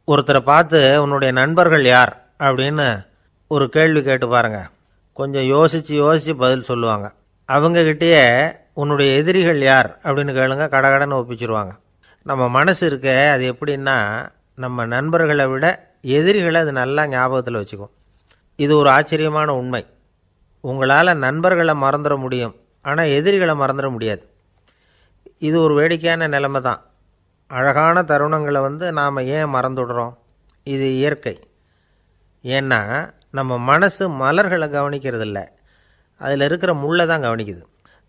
ஒருத்தரை பார்த்து உன்னுடைய நண்பர்கள் யார் அப்படின்னு ஒரு கேள்வி கேட்டு பாருங்க. கொஞ்சம் யோசித்து பதில் சொல்லுவாங்க. அவங்கக்கிட்டேயே உன்னுடைய எதிரிகள் யார் அப்படின்னு கேளுங்க, கடகடன்னு ஒப்பிச்சிருவாங்க. நம்ம மனசு இருக்க அது எப்படின்னா, நம்ம நண்பர்களை விட எதிரிகளை அது நல்லா ஞாபகத்தில் வச்சுக்கும். இது ஒரு ஆச்சரியமான உண்மை. உங்களால் நண்பர்களை மறந்துட முடியும், ஆனால் எதிரிகளை மறந்துட முடியாது. இது ஒரு வேடிக்கையான நிலைமை தான். அழகான தருணங்களை நாம் ஏன் மறந்துடுறோம்? இது இயற்கை. ஏன்னா நம்ம மனசு மலர்களை கவனிக்கிறதில்ல, அதில் இருக்கிற முள்ளை தான் கவனிக்குது.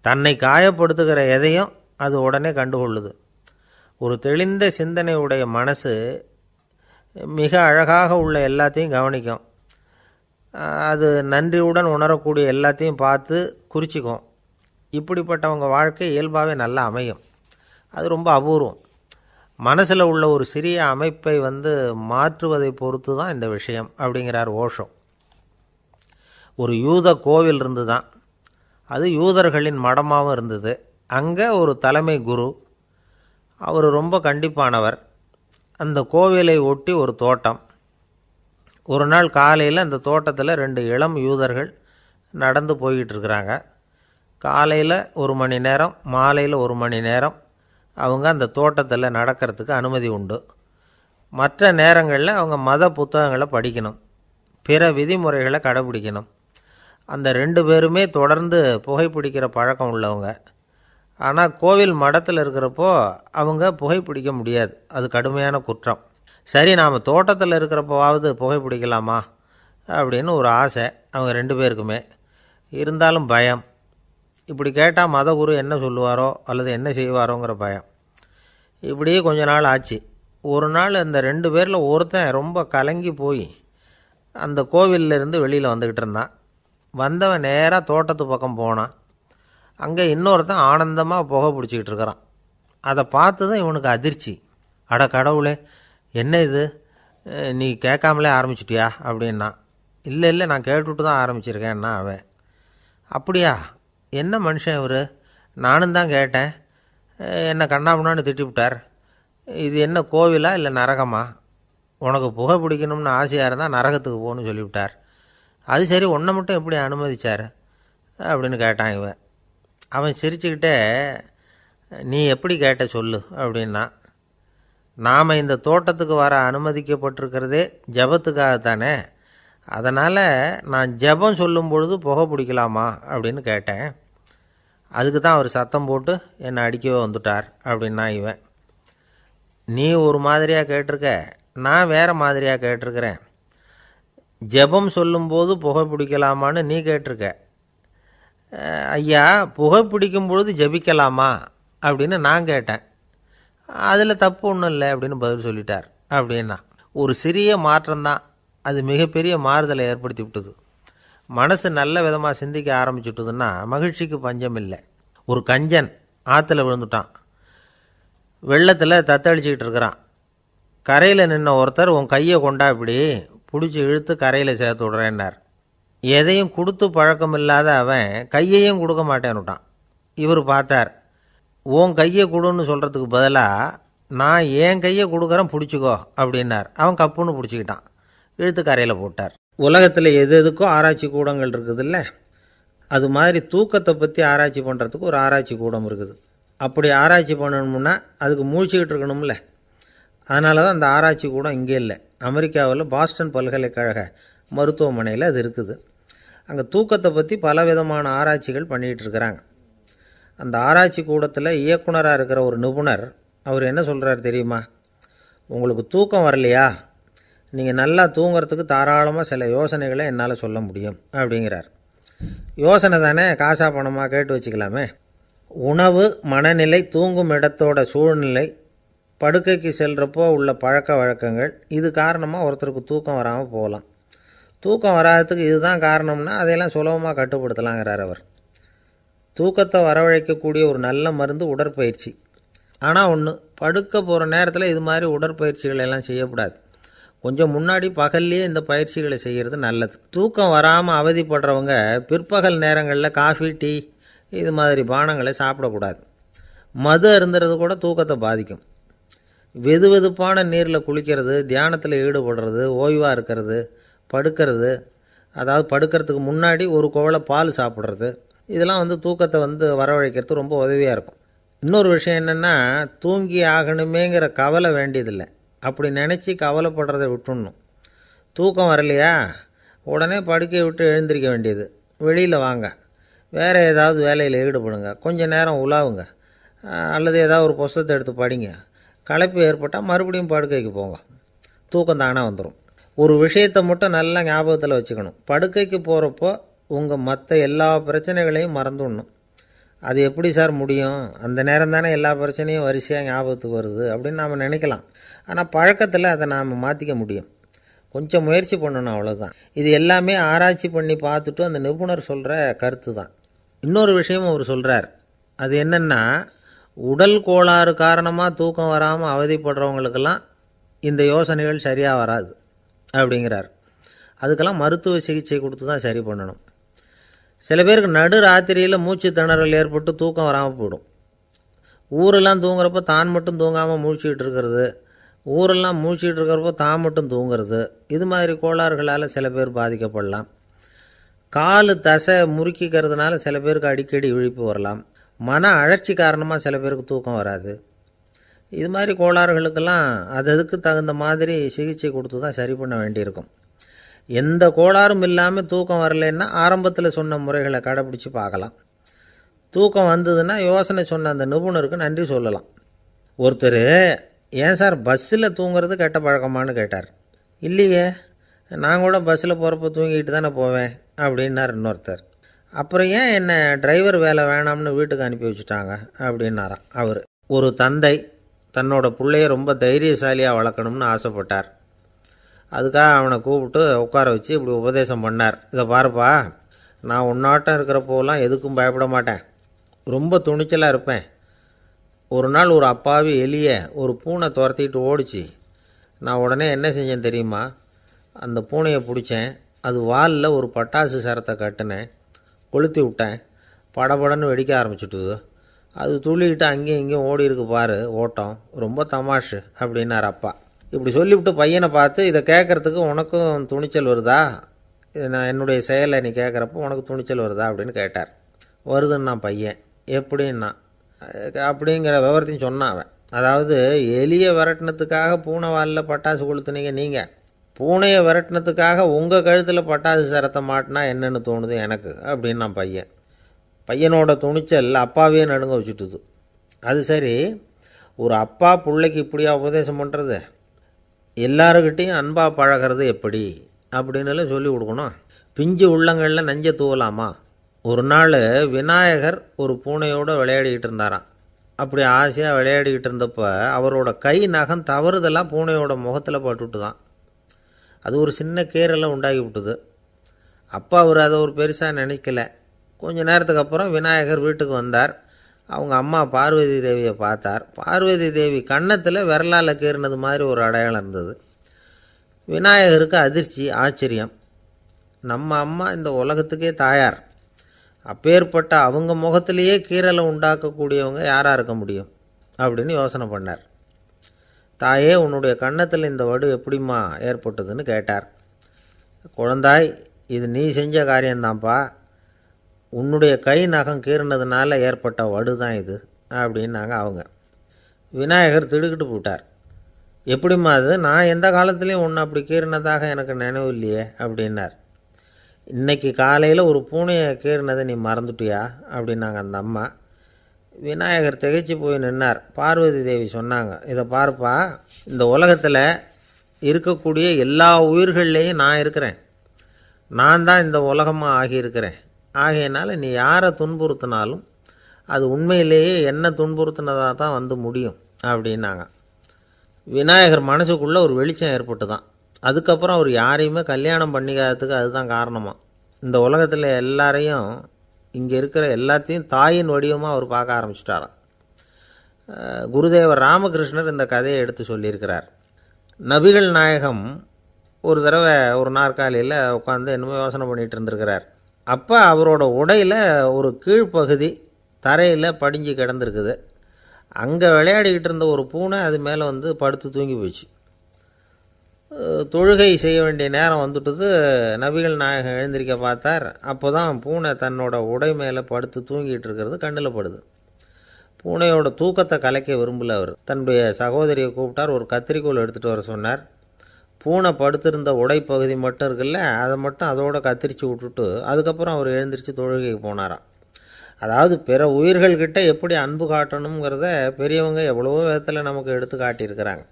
தன்னை காயப்படுத்துகிற எதையும் அது உடனே கண்டுகொள்ளுது. ஒரு தெளிந்த சிந்தனை உடைய மனசு மிக அழகாக உள்ள எல்லாத்தையும் கவனிக்கும். அது நன்றியுடன் உணரக்கூடிய எல்லாத்தையும் பார்த்து குறிச்சிக்கும். இப்படிப்பட்டவங்க வாழ்க்கை இயல்பாகவே நல்லா அமையும். அது ரொம்ப அபூர்வம். மனசில் உள்ள ஒரு சிறிய அமைப்பை மாற்றுவதை பொறுத்து தான் இந்த விஷயம் அப்படிங்கிறார் ஓஷோ. ஒரு யூத கோவில் இருந்து தான், அது யூதர்களின் மடமாகவும் இருந்தது. அங்கே ஒரு தலைமை குரு, அவர் ரொம்ப கண்டிப்பானவர். அந்த கோவிலை ஒட்டி ஒரு தோட்டம். ஒரு நாள் காலையில் அந்த தோட்டத்தில் 2 இளம் யூதர்கள் நடந்து போய்கிட்டு இருக்கிறாங்க. காலையில் 1 மணி நேரம், மாலையில் 1 மணி நேரம் அவங்க அந்த தோட்டத்தில் நடக்கிறதுக்கு அனுமதி உண்டு. மற்ற நேரங்களில் அவங்க மத புத்தகங்களை படிக்கணும், பிற விதிமுறைகளை கடைபிடிக்கணும். அந்த 2 பேருமே தொடர்ந்து புகைப்பிடிக்கிற பழக்கம் உள்ளவங்க. ஆனால் கோவில் மடத்தில் இருக்கிறப்போ அவங்க புகைப்பிடிக்க முடியாது, அது கடுமையான குற்றம். சரி, நாம் தோட்டத்தில் இருக்கிறப்போவாவது புகைப்பிடிக்கலாமா அப்படின்னு ஒரு ஆசை அவங்க 2 பேருக்குமே. இருந்தாலும் பயம். இப்படி கேட்டால் மதகுரு என்ன சொல்லுவாரோ அல்லது என்ன செய்வாரோங்கிற பயம். இப்படியே கொஞ்ச நாள் ஆச்சு. ஒரு நாள் அந்த 2 பேரில் ஒருத்தன் ரொம்ப கலங்கி போய் அந்த கோவிலிருந்து வெளியில் வந்துக்கிட்டு இருந்தான். வந்தவன் நேராக தோட்டத்து பக்கம் போனான். அங்கே இன்னொருத்தன் ஆனந்தமாக புகை பிடிச்சிக்கிட்டு இருக்கிறான். அதை பார்த்து தான் இவனுக்கு அதிர்ச்சி. அட கடவுளே, என்ன இது, நீ கேட்காமலே ஆரம்பிச்சிட்டியா அப்படின்னா. இல்லை நான் கேட்டுவிட்டு தான் ஆரம்பிச்சிருக்கேன்னா அவன். அப்படியா, என்ன மனுஷன் இவர், நானும் தான் கேட்டேன், என்னை கண்ணாபுண்ணான்னு திட்டிவிட்டார். இது என்ன கோவிலா இல்லை நரகமா? உனக்கு புகை பிடிக்கணும்னு ஆசையாக இருந்தால் நரகத்துக்கு போகணும்னு சொல்லிவிட்டார். அது சரி, உன்னை மட்டும் எப்படி அனுமதிச்சார் அப்படின்னு கேட்டான் இவன். அவன் சிரிச்சுக்கிட்டே, நீ எப்படி கேட்ட சொல்லு அப்படின்னா. நாம் இந்த தோட்டத்துக்கு வர அனுமதிக்கப்பட்டிருக்கிறதே ஜபத்துக்காகத்தானே, அதனால் நான் ஜபம் சொல்லும் பொழுது புகை பிடிக்கலாமா அப்படின்னு கேட்டேன். அதுக்கு தான் அவர் சத்தம் போட்டு என்னை அடிக்கவே வந்துட்டார் அப்படின்னா இவன். நீ ஒரு மாதிரியாக கேட்டிருக்க, நான் வேறு மாதிரியாக கேட்டிருக்கிறேன். ஜபம் சொல்லும்போது புகை பிடிக்கலாமான்னு நீ கேட்டிருக்க. ஐயா, புகை பிடிக்கும் பொழுது ஜபிக்கலாமா அப்படின்னு நான் கேட்டேன். அதில் தப்பு ஒன்றும் இல்லை அப்படின்னு பதில் சொல்லிட்டார் அப்படின்னா. ஒரு சிறிய மாற்றம்தான், அது மிகப்பெரிய மாறுதலை ஏற்படுத்தி விட்டது. மனசு நல்ல விதமாக சிந்திக்க ஆரம்பிச்சுட்டுதுன்னா மகிழ்ச்சிக்கு பஞ்சம் இல்லை. ஒரு கஞ்சன் ஆற்றுல விழுந்துட்டான். வெள்ளத்தில் தத்தளிச்சிக்கிட்டு இருக்கிறான். கரையில் நின்ன ஒருத்தர், உன் கையை கொண்டா இப்படி பிடிச்சி இழுத்து கரையில் சேர்த்து விடுறேன்னார். எதையும் கொடுத்து பழக்கம் இல்லாத அவன் கையையும் கொடுக்க மாட்டேன்னுட்டான். இவர் பார்த்தார். உன் கையை கொடுன்னு சொல்கிறதுக்கு பதிலாக நான் என் கையை கொடுக்குறேன் பிடிச்சிக்கோ அப்படின்னார். அவன் கப்புன்னு பிடிச்சிக்கிட்டான், இழுத்து கரையில் போட்டார். உலகத்தில் எது எதுக்கோ ஆராய்ச்சி கூடங்கள் இருக்குதுல்ல, அது மாதிரி தூக்கத்தை பற்றி ஆராய்ச்சி பண்ணுறதுக்கு ஒரு ஆராய்ச்சி கூடம் இருக்குது. அப்படி ஆராய்ச்சி பண்ணணும்னா அதுக்கு மூழ்கிக்கிட்டு இருக்கணும்ல. அதனால தான் அந்த ஆராய்ச்சி கூடம் இங்கே இல்லை. அமெரிக்காவில் பாஸ்டன் பல்கலைக்கழக மருத்துவமனையில் அது இருக்குது. அங்கே தூக்கத்தை பற்றி பலவிதமான ஆராய்ச்சிகள் பண்ணிகிட்டு இருக்கிறாங்க. அந்த ஆராய்ச்சி கூடத்தில் இயக்குனராக இருக்கிற ஒரு நிபுணர், அவர் என்ன சொல்கிறார் தெரியுமா? உங்களுக்கு தூக்கம் வரலையா, நீங்கள் நல்லா தூங்கிறதுக்கு தாராளமாக சில யோசனைகளை என்னால் சொல்ல முடியும் அப்படிங்கிறார். யோசனை தானே, காசா பணமாக கேட்டு வச்சுக்கலாமே. உணவு, மனநிலை, தூங்கும் இடத்தோட சூழ்நிலை, படுக்கைக்கு செல்கிறப்போ உள்ள பழக்க வழக்கங்கள், இது காரணமாக ஒருத்தருக்கு தூக்கம் வராமல் போகலாம். தூக்கம் வராததுக்கு இதுதான் காரணம்னா அதையெல்லாம் சுலபமாக கட்டுப்படுத்தலாங்கிறார் அவர். தூக்கத்தை வரவழைக்கக்கூடிய ஒரு நல்ல மருந்து உடற்பயிற்சி. ஆனால் ஒன்று, படுக்க போகிற நேரத்தில் இது மாதிரி உடற்பயிற்சிகள் எல்லாம் செய்யக்கூடாது. கொஞ்சம் முன்னாடி பகல்லையே இந்த பயிற்சிகளை செய்கிறது நல்லது. தூக்கம் வராமல் அவதிப்படுறவங்க பிற்பகல் நேரங்களில் காஃபி, டீ இது மாதிரி பானங்களை சாப்பிடக்கூடாது. மது அருந்துறது கூட தூக்கத்தை பாதிக்கும். வெது வெதுப்பான நீரில் குளிக்கிறது, தியானத்தில் ஈடுபடுறது, ஓய்வாக இருக்கிறது, படுக்கிறது, அதாவது படுக்கிறதுக்கு முன்னாடி ஒரு குவளை பால் சாப்பிட்றது, இதெல்லாம் தூக்கத்தை வரவழைக்கிறது ரொம்ப உதவியாக இருக்கும். இன்னொரு விஷயம் என்னென்னா, தூங்கி ஆகணுமேங்கிற கவலை வேண்டியதில்லை. அப்படி நினச்சி கவலைப்படுறதை விட்டுடணும். தூக்கம் வரலையா, உடனே படுக்கையை விட்டு எழுந்திரிக்க வேண்டியது. வெளியில் வாங்க, வேறு ஏதாவது வேலையில் ஈடுபடுங்க, கொஞ்சம் நேரம் உலாவுங்க, அல்லது ஏதாவது ஒரு புஸ்தகத்தை எடுத்து படிங்க. களைப்பு ஏற்பட்டால் மறுபடியும் படுக்கைக்கு போங்க. தூக்கம் தானே வந்துடும். ஒரு விஷயத்தை மட்டும் நல்லா ஞாபகத்தில் வச்சுக்கணும். படுக்கைக்கு போகிறப்போ உங்கள் மற்ற எல்லா பிரச்சனைகளையும் மறந்துடணும். அது எப்படி சார் முடியும்? அந்த நேரம் தானே எல்லா பிரச்சனையும் வரிசையாக ஞாபகத்துக்கு வருது அப்படின்னு நாம் நினைக்கலாம். ஆனால் பழக்கத்தில் அதை நாம் மாற்றிக்க முடியும். கொஞ்சம் முயற்சி பண்ணணும், அவ்வளோதான். இது எல்லாமே ஆராய்ச்சி பண்ணி பார்த்துட்டு அந்த நிபுணர் சொல்கிற கருத்து தான். இன்னொரு விஷயமும் அவர் சொல்கிறார். அது என்னென்னா, உடல் கோளாறு காரணமாக தூக்கம் வராமல் அவதிப்படுறவங்களுக்கெல்லாம் இந்த யோசனைகள் சரியாக வராது அப்படிங்கிறார். அதுக்கெல்லாம் மருத்துவ சிகிச்சை கொடுத்து தான் சரி பண்ணணும். சில பேருக்கு நடு ராத்திரியில் மூச்சு திணறல் ஏற்பட்டு தூக்கம் வராமல் போயிடும். ஊரெல்லாம் தூங்குறப்போ தான் மட்டும் தூங்காமல் மூழ்கிட்டு இருக்கிறது, ஊரெல்லாம் மூழ்கிட்டு இருக்கிறப்போ தான் மட்டும் தூங்குறது, இது மாதிரி கோளாறுகளால் சில பேர் பாதிக்கப்படலாம். காலு தசை முறுக்கிக்கிறதுனால சில பேருக்கு அடிக்கடி விழிப்பு வரலாம். மன அழற்சி காரணமாக சில பேருக்கு தூக்கம் வராது. இது மாதிரி கோளாறுகளுக்கெல்லாம் அதுக்கு தகுந்த மாதிரி சிகிச்சை கொடுத்து தான் சரி பண்ண வேண்டியிருக்கும். எந்த கோளாறும் இல்லாமல் தூக்கம் வரலைன்னா ஆரம்பத்தில் சொன்ன முறைகளை கடைப்பிடிச்சி பார்க்கலாம். தூக்கம் வந்ததுன்னா யோசனை சொன்ன அந்த நிபுணருக்கு நன்றி சொல்லலாம். ஒருத்தர், ஏன் சார் பஸ்ஸில் தூங்குறது கெட்ட பழக்கமானு கேட்டார். இல்லையே, நான் கூட பஸ்ஸில் போகிறப்ப தூங்கிட்டு தானே போவேன் அப்படின்னார் இன்னொருத்தர். அப்புறம் ஏன் என்ன டிரைவர் வேலை வேணாம்னு வீட்டுக்கு அனுப்பி வச்சுட்டாங்க அப்படின்னாராம் அவர். ஒரு தந்தை தன்னோட பிள்ளைய ரொம்ப தைரியசாலியாக வளர்க்கணும்னு ஆசைப்பட்டார். அதுக்காக அவனை கூப்பிட்டு உட்கார வச்சு இப்படி உபதேசம் பண்ணார். இதை பாருப்பா, நான் உன்னாட்டம் இருக்கிறப்போலாம் எதுக்கும் பயப்பட மாட்டேன், ரொம்ப துணிச்சலாக இருப்பேன். ஒரு நாள் ஒரு அப்பாவி எலியை ஒரு பூனை துரத்திட்டு ஓடிச்சு. நான் உடனே என்ன செஞ்சேன் தெரியுமா? அந்த பூனையை பிடிச்சேன், அது வாலில் ஒரு பட்டாசு சரத்தை கட்டினேன், கொளுத்தி விட்டேன், படபடன்னு வெடிக்க ஆரம்பிச்சுட்டுது. அது துள்ளிக்கிட்டு அங்கேயும் இங்கேயும் ஓடி இருக்கு பாரு ஓட்டம், ரொம்ப தமாஷு அப்படின்னார் அப்பா. இப்படி சொல்லிவிட்டு பையனை பார்த்து, இதை கேட்குறதுக்கு உனக்கும் துணிச்சல் வருதா? நான் என்னுடைய செயலை நீ கேட்குறப்போ உனக்கு துணிச்சல் வருதா அப்படின்னு கேட்டார். வருதுன்னா பையன். எப்படின்னா அப்படிங்கிற விவரத்தையும் சொன்னான் அவன். அதாவது, எலியை விரட்டினத்துக்காக பூனை வாலில் பட்டாசு கொளுத்துனீங்க நீங்கள், பூனையை விரட்டினத்துக்காக உங்கள் கழுத்தில் பட்டாசு சரத்தை மாட்டினா என்னென்னு தோணுது எனக்கு அப்படின்னா பையன். பையனோட துணிச்சல் அப்பாவே நடுங்க வச்சுட்டுது. அது சரி, ஒரு அப்பா பிள்ளைக்கு இப்படியா உபதேசம் பண்ணுறது? எல்லாருக்கிட்டையும் அன்பாக பழகிறது எப்படி அப்படின்னு சொல்லி கொடுக்கணும். பிஞ்சு உள்ளங்களில் நஞ்சை தூவலாமா? ஒரு நாள் விநாயகர் ஒரு பூனையோடு விளையாடிக்கிட்டு இருந்தாராம். அப்படி ஆசையாக விளையாடிக்கிட்டு இருந்தப்போ அவரோட கை நகம் தவறுதெல்லாம் பூனையோட முகத்தில் பட்டுட்டு தான். அது ஒரு சின்ன கீரெல்லாம் உண்டாகி விட்டுது. அப்பா அவர் அதை ஒரு பெருசாக நினைக்கல. கொஞ்ச நேரத்துக்கு அப்புறம் விநாயகர் வீட்டுக்கு வந்தார். அவங்க அம்மா பார்வதி தேவியை பார்த்தார். பார்வதி தேவி கன்னத்தில் விரலால் கீறினது மாதிரி ஒரு அடையாளம் இருந்தது. விநாயகருக்கு அதிர்ச்சி, ஆச்சரியம். நம்ம அம்மா இந்த உலகத்துக்கே தாயார், அப்பேற்பட்ட அவங்க முகத்திலேயே கீறலை உண்டாக்கக்கூடியவங்க யாராக இருக்க முடியும் அப்படின்னு யோசனை பண்ணார். தாயே, உன்னுடைய கன்னத்தில் இந்த வடு எப்படிம்மா ஏற்பட்டதுன்னு கேட்டார். குழந்தாய், இது நீ செஞ்ச காரியம்தான்ப்பா, உன்னுடைய கை நகம் கீறினதுனால ஏற்பட்ட வடு தான் இது அப்படின்னாங்க அவங்க. விநாயகர் திடுக்கிட்டு போட்டார். எப்படிம்மா அது? நான் எந்த காலத்துலேயும் ஒன்று அப்படி கீறினதாக எனக்கு நினைவு இல்லையே அப்படின்னார். இன்னைக்கு காலையில் ஒரு பூனையை கீறினதை நீ மறந்துட்டியா அப்படின்னாங்க அந்த அம்மா. விநாயகர் திகைச்சு போய் நின்னார். பார்வதி தேவி சொன்னாங்க, இதை பாருப்பா, இந்த உலகத்தில் இருக்கக்கூடிய எல்லா உயிர்கள்லேயும் நான் இருக்கிறேன், நான் தான் இந்த உலகமாக ஆகியிருக்கிறேன். ஆகையினால நீ யாரை துன்புறுத்தினாலும் அது உண்மையிலேயே என்ன துன்புறுத்தினதாக தான் முடியும் அப்படின்னாங்க. விநாயகர் மனசுக்குள்ளே ஒரு வெளிச்சம் ஏற்பட்டு தான். அதுக்கப்புறம் அவர் யாரையுமே கல்யாணம் பண்ணிக்காததுக்கு அதுதான் காரணமாக. இந்த உலகத்தில் எல்லாரையும், இங்கே இருக்கிற எல்லாத்தையும் தாயின் வடிவமாக அவர் பார்க்க ஆரம்பிச்சிட்டாராம். குருதேவர் ராமகிருஷ்ணர் இந்த கதையை எடுத்து சொல்லியிருக்கிறார். நபிகள் நாயகம் ஒரு தடவை ஒரு நாற்காலியில் உட்காந்து என்னமோ யோசனை பண்ணிகிட்டு இருந்திருக்கிறார். அப்போ அவரோட உடையில் ஒரு கீழ்ப்பகுதி தரையில் படிஞ்சு கிடந்திருக்குது. அங்கே விளையாடிக்கிட்டு இருந்த ஒரு பூனை அது மேலே வந்து படுத்து தூங்கி போச்சு. தொழுகை செய்ய வேண்டிய நேரம் வந்துட்டது. நபிகள் நாயகம் எழுந்திருக்க பார்த்தார். அப்போ தான் பூனை தன்னோட உடை மேலே படுத்து தூங்கிட்டு இருக்கிறது கண்ணில் படுது. பூனையோட தூக்கத்தை கலைக்க விரும்பல அவர். தன்னுடைய சகோதரியை கூப்பிட்டார். ஒரு கத்திரிக்கோல் எடுத்துகிட்டு வர சொன்னார். பூனை படுத்திருந்த உடைப்பகுதி மட்டும் இருக்குல்ல, அதை மட்டும் அதோட கத்திரிச்சு விட்டுட்டு அதுக்கப்புறம் அவர் எழுந்திரிச்சு தொழுகைக்கு போனாராம். அதாவது பிற உயிர்கள்கிட்ட எப்படி அன்பு காட்டணுங்கிறத பெரியவங்க எவ்வளவோ விதத்தில் நமக்கு எடுத்து காட்டியிருக்கிறாங்க.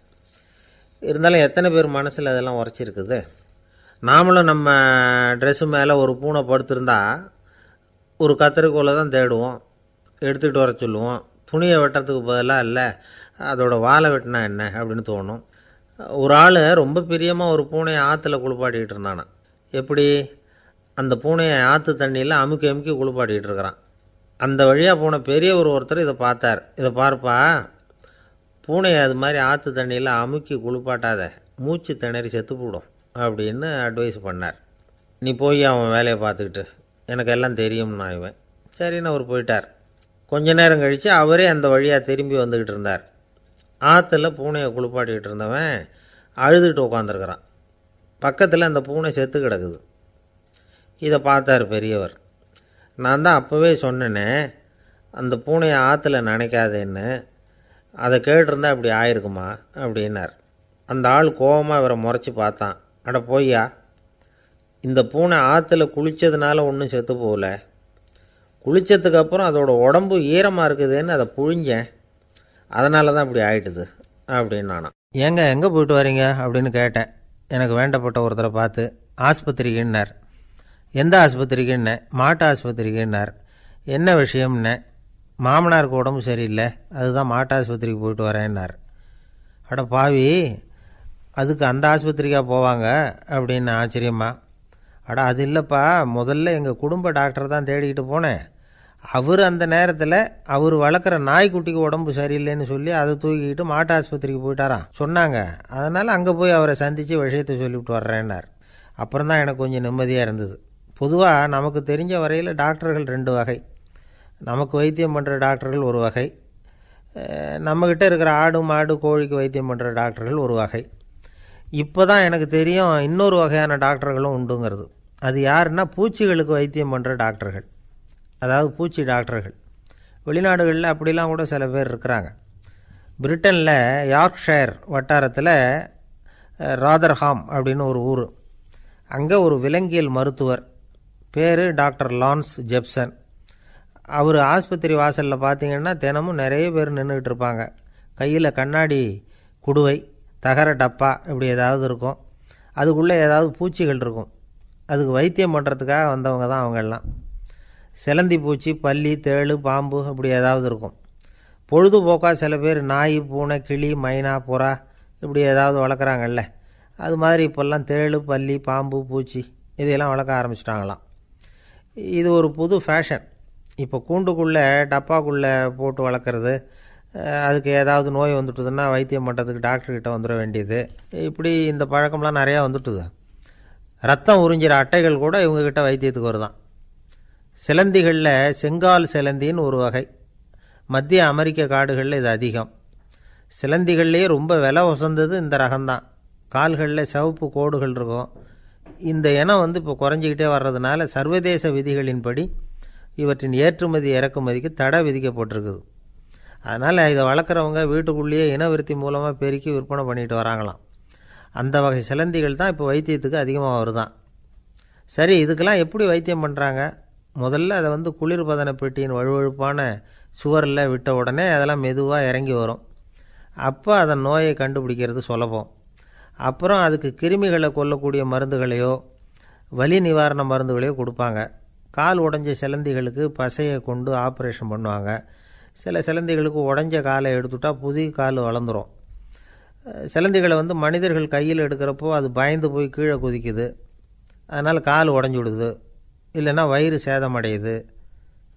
இருந்தாலும் எத்தனை பேர் மனசில் அதெல்லாம் உரைச்சிருக்குது. நாமளும் நம்ம ட்ரெஸ்ஸு மேலே ஒரு பூனை படுத்திருந்தா ஒரு கத்திரிக்கோலை தான் தேடுவோம், எடுத்துக்கிட்டு வர சொல்லுவோம். துணியை வெட்டுறதுக்கு பதிலாக இல்லை அதோட வாழை வெட்டினா என்ன அப்படின்னு தோணும். ஒரு ஆள் ரொம்ப பிரியமாக ஒரு பூனையை ஆற்றுல குளிப்பாட்டிக்கிட்டு இருந்தானா. எப்படி? அந்த பூனையை ஆற்று தண்ணியில் அமுக்கி அமுக்கி குளிப்பாட்டிக்கிட்டு இருக்கிறான். அந்த வழியாக போன பெரியவர் ஒருத்தர் இதை பார்த்தார். இதை பார்ப்பா, பூனையை அது மாதிரி ஆற்று தண்ணியில் அமுக்கி குளிப்பாட்டாத, மூச்சு திணறி செத்து போடும் அப்படின்னு அட்வைஸ் பண்ணார். நீ போய் அவன் வேலையை பார்த்துக்கிட்டு, எனக்கு எல்லாம் தெரியும்னா இவன். சரின்னு அவர் போயிட்டார். கொஞ்ச நேரம் கழித்து அவரே அந்த வழியாக திரும்பி வந்துக்கிட்டு இருந்தார். ஆற்றுல பூனையை குளிப்பாட்டிக்கிட்டு இருந்தவன் அழுதுகிட்டு உட்காந்துருக்கிறான். பக்கத்தில் அந்த பூனை செத்து கிடக்குது. இதை பார்த்தார் பெரியவர். நான் தான் அப்போவே சொன்னேனே அந்த பூனையை ஆற்றுல நினைக்காதேன்னு, அதை கேட்டிருந்தா அப்படி ஆயிருக்குமா அப்படின்னார். அந்த ஆள் கோபமாக இவரை முறைச்சி பார்த்தான். அட போய்யா, இந்த பூனை ஆற்றுல குளித்ததுனால ஒன்றும் செத்து போகல, குளித்ததுக்கப்புறம் அதோட உடம்பு ஈரமாக இருக்குதுன்னு அதை புழிஞ்சேன், அதனால தான் இப்படி ஆயிட்டுது அப்படின்னு நானா. ஏங்க எங்கே போயிட்டு வரீங்க அப்படின்னு கேட்டேன். எனக்கு வேண்டப்பட்ட ஒருத்தரை பார்த்து. ஆஸ்பத்திரிக்குன்னார். எந்த ஆஸ்பத்திரிக்குன்னே? மாட்டு ஆஸ்பத்திரிக்குன்னார். என்ன விஷயம்னே? மாமனாருக்கு உடம்பு சரியில்லை, அதுதான் மாட்டு ஆஸ்பத்திரிக்கு போயிட்டு வரேன்னார். அட பாவி, அதுக்கு அந்த ஆஸ்பத்திரிக்காக போவாங்க அப்படின்னு ஆச்சரியமா. அட அது இல்லைப்பா, முதல்ல எங்கள் குடும்ப டாக்டர் தான் தேடிக்கிட்டு போனேன். அவர் அந்த நேரத்தில் அவர் வளர்க்குற நாய்க்குட்டிக்கு உடம்பு சரியில்லைன்னு சொல்லி அதை தூக்கிக்கிட்டு மாட்டு ஆஸ்பத்திரிக்கு போயிட்டாராம் சொன்னாங்க. அதனால் அங்கே போய் அவரை சந்தித்து விஷயத்தை சொல்லிவிட்டு வர்றேன்னார். அப்புறம் தான் எனக்கு கொஞ்சம் நிம்மதியாக இருந்தது. பொதுவாக நமக்கு தெரிஞ்ச வரையில் டாக்டர்கள் 2 வகை. நமக்கு வைத்தியம் பண்ணுற டாக்டர்கள் ஒரு வகை, நம்மக்கிட்ட இருக்கிற ஆடு மாடு கோழிக்கு வைத்தியம் பண்ணுற டாக்டர்கள் ஒரு வகை. இப்போ தான் எனக்கு தெரியும் இன்னொரு வகையான டாக்டர்களும் உண்டுங்கிறது. அது யாருன்னா பூச்சிகளுக்கு வைத்தியம் பண்ணுற டாக்டர்கள், அதாவது பூச்சி டாக்டர்கள். வெளிநாடுகளில் அப்படிலாம் கூட சில பேர் இருக்கிறாங்க. பிரிட்டனில் யார்க்ஷயர் வட்டாரத்தில் ராதர்ஹாம் அப்படின்னு ஒரு ஊர். அங்கே ஒரு விலங்கியல் மருத்துவர், பேர் டாக்டர் லான்ஸ் ஜெப்சன். அவர் ஆஸ்பத்திரி வாசலில் பார்த்தீங்கன்னா தினமும் நிறைய பேர் நின்றுக்கிட்டு இருப்பாங்க. கையில் கண்ணாடி குடுவை, தகர டப்பா இப்படி ஏதாவது இருக்கும். அதுக்குள்ளே ஏதாவது பூச்சிகள் இருக்கும். அதுக்கு வைத்தியம் பண்ணுறதுக்காக வந்தவங்க தான் அவங்கெல்லாம். சிலந்தி பூச்சி, பல்லி, தேளு, பாம்பு இப்படி ஏதாவது இருக்கும். பொழுதுபோக்காக சில பேர் நாய், பூனை, கிளி, மைனா, புறா இப்படி ஏதாவது வளர்க்குறாங்கல்ல, அது மாதிரி இப்போல்லாம் தேளு, பல்லி, பாம்பு, பூச்சி இதையெல்லாம் வளர்க்க ஆரம்பிச்சிட்டாங்களாம். இது ஒரு புது ஃபேஷன். இப்போ கூண்டுக்குள்ளே டப்பாக்குள்ளே போட்டு வளர்க்குறது, அதுக்கு ஏதாவது நோய் வந்துட்டுதுன்னா வைத்தியம் பண்ணுறதுக்கு டாக்டர்கிட்ட வந்துட வேண்டியது, இப்படி இந்த பழக்கம்லாம் நிறையா வந்துட்டுது. ரத்தம் உறிஞ்சிற அட்டைகள் கூட இவங்ககிட்ட வைத்தியத்துக்கு வருதான். சிலந்திகளில் செங்கால் சிலந்தின்னு ஒரு வகை. மத்திய அமெரிக்க காடுகளில் இது அதிகம். சிலந்திகள்லேயே ரொம்ப விலை உசந்தது இந்த ரகம்தான். கால்களில் சிவப்பு கோடுகள் இருக்கும். இந்த இனம் இப்போ குறைஞ்சிக்கிட்டே வர்றதுனால சர்வதேச விதிகளின்படி இவற்றின் ஏற்றுமதி இறக்குமதிக்கு தடை விதிக்கப்பட்டிருக்குது. அதனால் இதை வளர்க்குறவங்க வீட்டுக்குள்ளேயே இனவிருத்தி மூலமாக பெருக்கி விற்பனை பண்ணிட்டு வராங்களாம். அந்த வகை சிலந்திகள் தான் இப்போ வைத்தியத்துக்கு அதிகமாக வருதான். சரி, இதுக்கெல்லாம் எப்படி வைத்தியம் பண்ணுறாங்க? முதல்ல அதை குளிர்பதன பெட்டியின் வழுவழுப்பான சுவரில் விட்ட உடனே அதெல்லாம் மெதுவாக இறங்கி வரும். அப்போ அதன் நோயை கண்டுபிடிக்கிறது சுலபம். அப்புறம் அதுக்கு கிருமிகளை கொல்லக்கூடிய மருந்துகளையோ வலி நிவாரண மருந்துகளையோ கொடுப்பாங்க. கால் உடைஞ்ச சிலந்திகளுக்கு பசையை கொண்டு ஆப்ரேஷன் பண்ணுவாங்க. சில சிலந்திகளுக்கு உடைஞ்ச காலை எடுத்துட்டா புதிய கால் வளர்ந்துடும். சிலந்திகளை மனிதர்கள் கையில் எடுக்கிறப்போ அது பயந்து போய் கீழே குதிக்குது. அதனால் கால் உடஞ்சி விடுது, இல்லைன்னா வயிறு சேதமடையுது.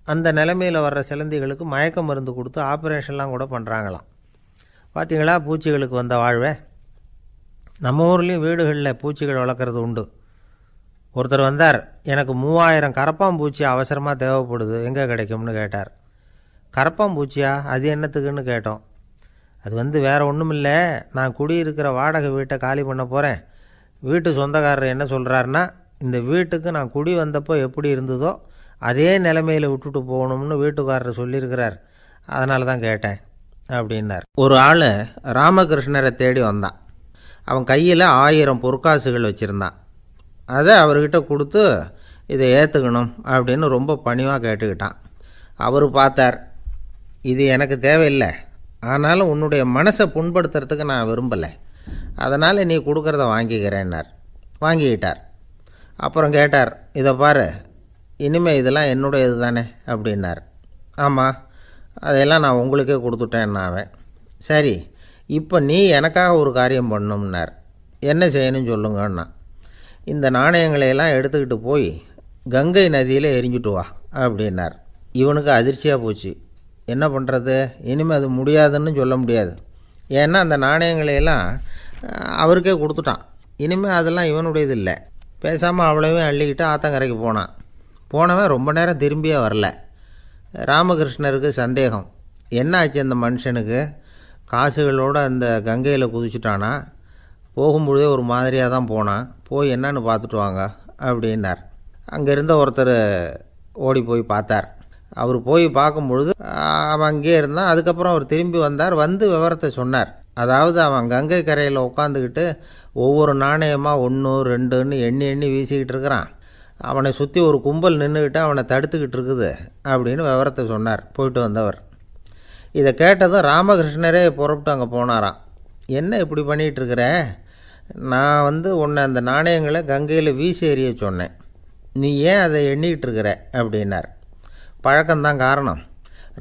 அந்த நிலைமையில் வர்ற சிலந்திகளுக்கு மயக்க மருந்து கொடுத்து ஆப்ரேஷன்லாம் கூட பண்ணுறாங்களாம். பார்த்தீங்களா பூச்சிகளுக்கு வந்த வாழ்வே. நம்ம ஊர்லேயும் வீடுகளில் பூச்சிகள் வளர்க்குறது உண்டு. ஒருத்தர் வந்தார், எனக்கு 3000 கரப்பாம்பூச்சி அவசரமாக தேவைப்படுது, எங்கே கிடைக்கும்னு கேட்டார். கரப்பாம்பூச்சியா, அது என்னத்துக்குன்னு கேட்டோம். அது வேறு ஒன்றும் இல்லை, நான் குடியிருக்கிற வாடகை வீட்டை காலி பண்ண போகிறேன். வீட்டு சொந்தக்காரர் என்ன சொல்கிறாருன்னா, இந்த வீட்டுக்கு நான் குடி வந்தப்போ எப்படி இருந்ததோ அதே நிலைமையில் விட்டுட்டு போகணும்னு வீட்டுக்காரர் சொல்லியிருக்கிறார், அதனால தான் கேட்டேன் அப்படின்னார். ஒரு ஆள் ராமகிருஷ்ணரை தேடி வந்தான். அவன் கையில் 1000 பொற்காசுகள் வச்சுருந்தான். அதை அவர்கிட்ட கொடுத்து இதை ஏற்றுக்கணும் அப்படின்னு ரொம்ப பணிவாக கேட்டுக்கிட்டான். அவர் பார்த்தார், இது எனக்கு தேவையில்லை, ஆனாலும் உன்னுடைய மனசை புண்படுத்துறதுக்கு நான் விரும்பலை, அதனால் நீ கொடுக்குறத வாங்கிக்கிறேன்னார். வாங்கிக்கிட்டார். அப்புறம் கேட்டார், இதை பாரு, இனிமேல் இதெல்லாம் என்னுடையது தானே அப்படின்னார். ஆமாம், அதையெல்லாம் நான் உங்களுக்கே கொடுத்துட்டேன்னா அவன். சரி, இப்போ நீ எனக்காக ஒரு காரியம் பண்ணணும்னார். என்ன செய்யணும்னு சொல்லுங்கன்னா, இந்த நாணயங்களையெல்லாம் எடுத்துக்கிட்டு போய் கங்கை நதியில் எரிஞ்சுட்டு வா அப்படின்னார். இவனுக்கு அதிர்ச்சியாக போச்சு. என்ன பண்ணுறது, இனிமேல் அது முடியாதுன்னு சொல்ல முடியாது. ஏன்னா அந்த நாணயங்களையெல்லாம் அவருக்கே கொடுத்துட்டான். இனிமேல் அதெல்லாம் இவனுடையது இல்லை. பேசாமல் அவ்வளோவே அள்ளிக்கிட்டு ஆத்தங்கரைக்கு போனான். போனவன் ரொம்ப நேரம் திரும்பியே வரல. ராமகிருஷ்ணருக்கு சந்தேகம், என்ன ஆச்சு அந்த மனுஷனுக்கு, காசுகளோடு அந்த கங்கையில் குதிச்சுட்டானா, போகும்பொழுதே ஒரு மாதிரியாக தான் போனான், போய் என்னன்னு பார்த்துட்டு வாங்க அப்படின்னார். அங்கே இருந்த ஒருத்தர் ஓடி போய் பார்த்தார். அவர் போய் பார்க்கும்பொழுது அவன் அங்கேயே இருந்தான். அதுக்கப்புறம் அவர் திரும்பி வந்தார். வந்து விவரத்தை சொன்னார். அதாவது அவன் கங்கை கரையில் உட்காந்துக்கிட்டு ஒவ்வொரு நாணயமாக 1 2ன்னு எண்ணி எண்ணி வீசிக்கிட்டு இருக்கிறான். அவனை சுற்றி ஒரு கும்பல் நின்றுக்கிட்டு அவனை தடுத்துக்கிட்டு இருக்குது அப்படின்னு விவரத்தை சொன்னார் போயிட்டு வந்தவர். இதை கேட்டதும் ராமகிருஷ்ணரே புறப்பட்டு அங்கே போனாராம். என்ன இப்படி பண்ணிகிட்ருக்கிற, நான் உன்னை அந்த நாணயங்களை கங்கையில் வீசி எறிய சொன்னேன், நீ ஏன் அதை எண்ணிக்கிட்டு இருக்கிற அப்படின்னார். பழக்கம்தான் காரணம்,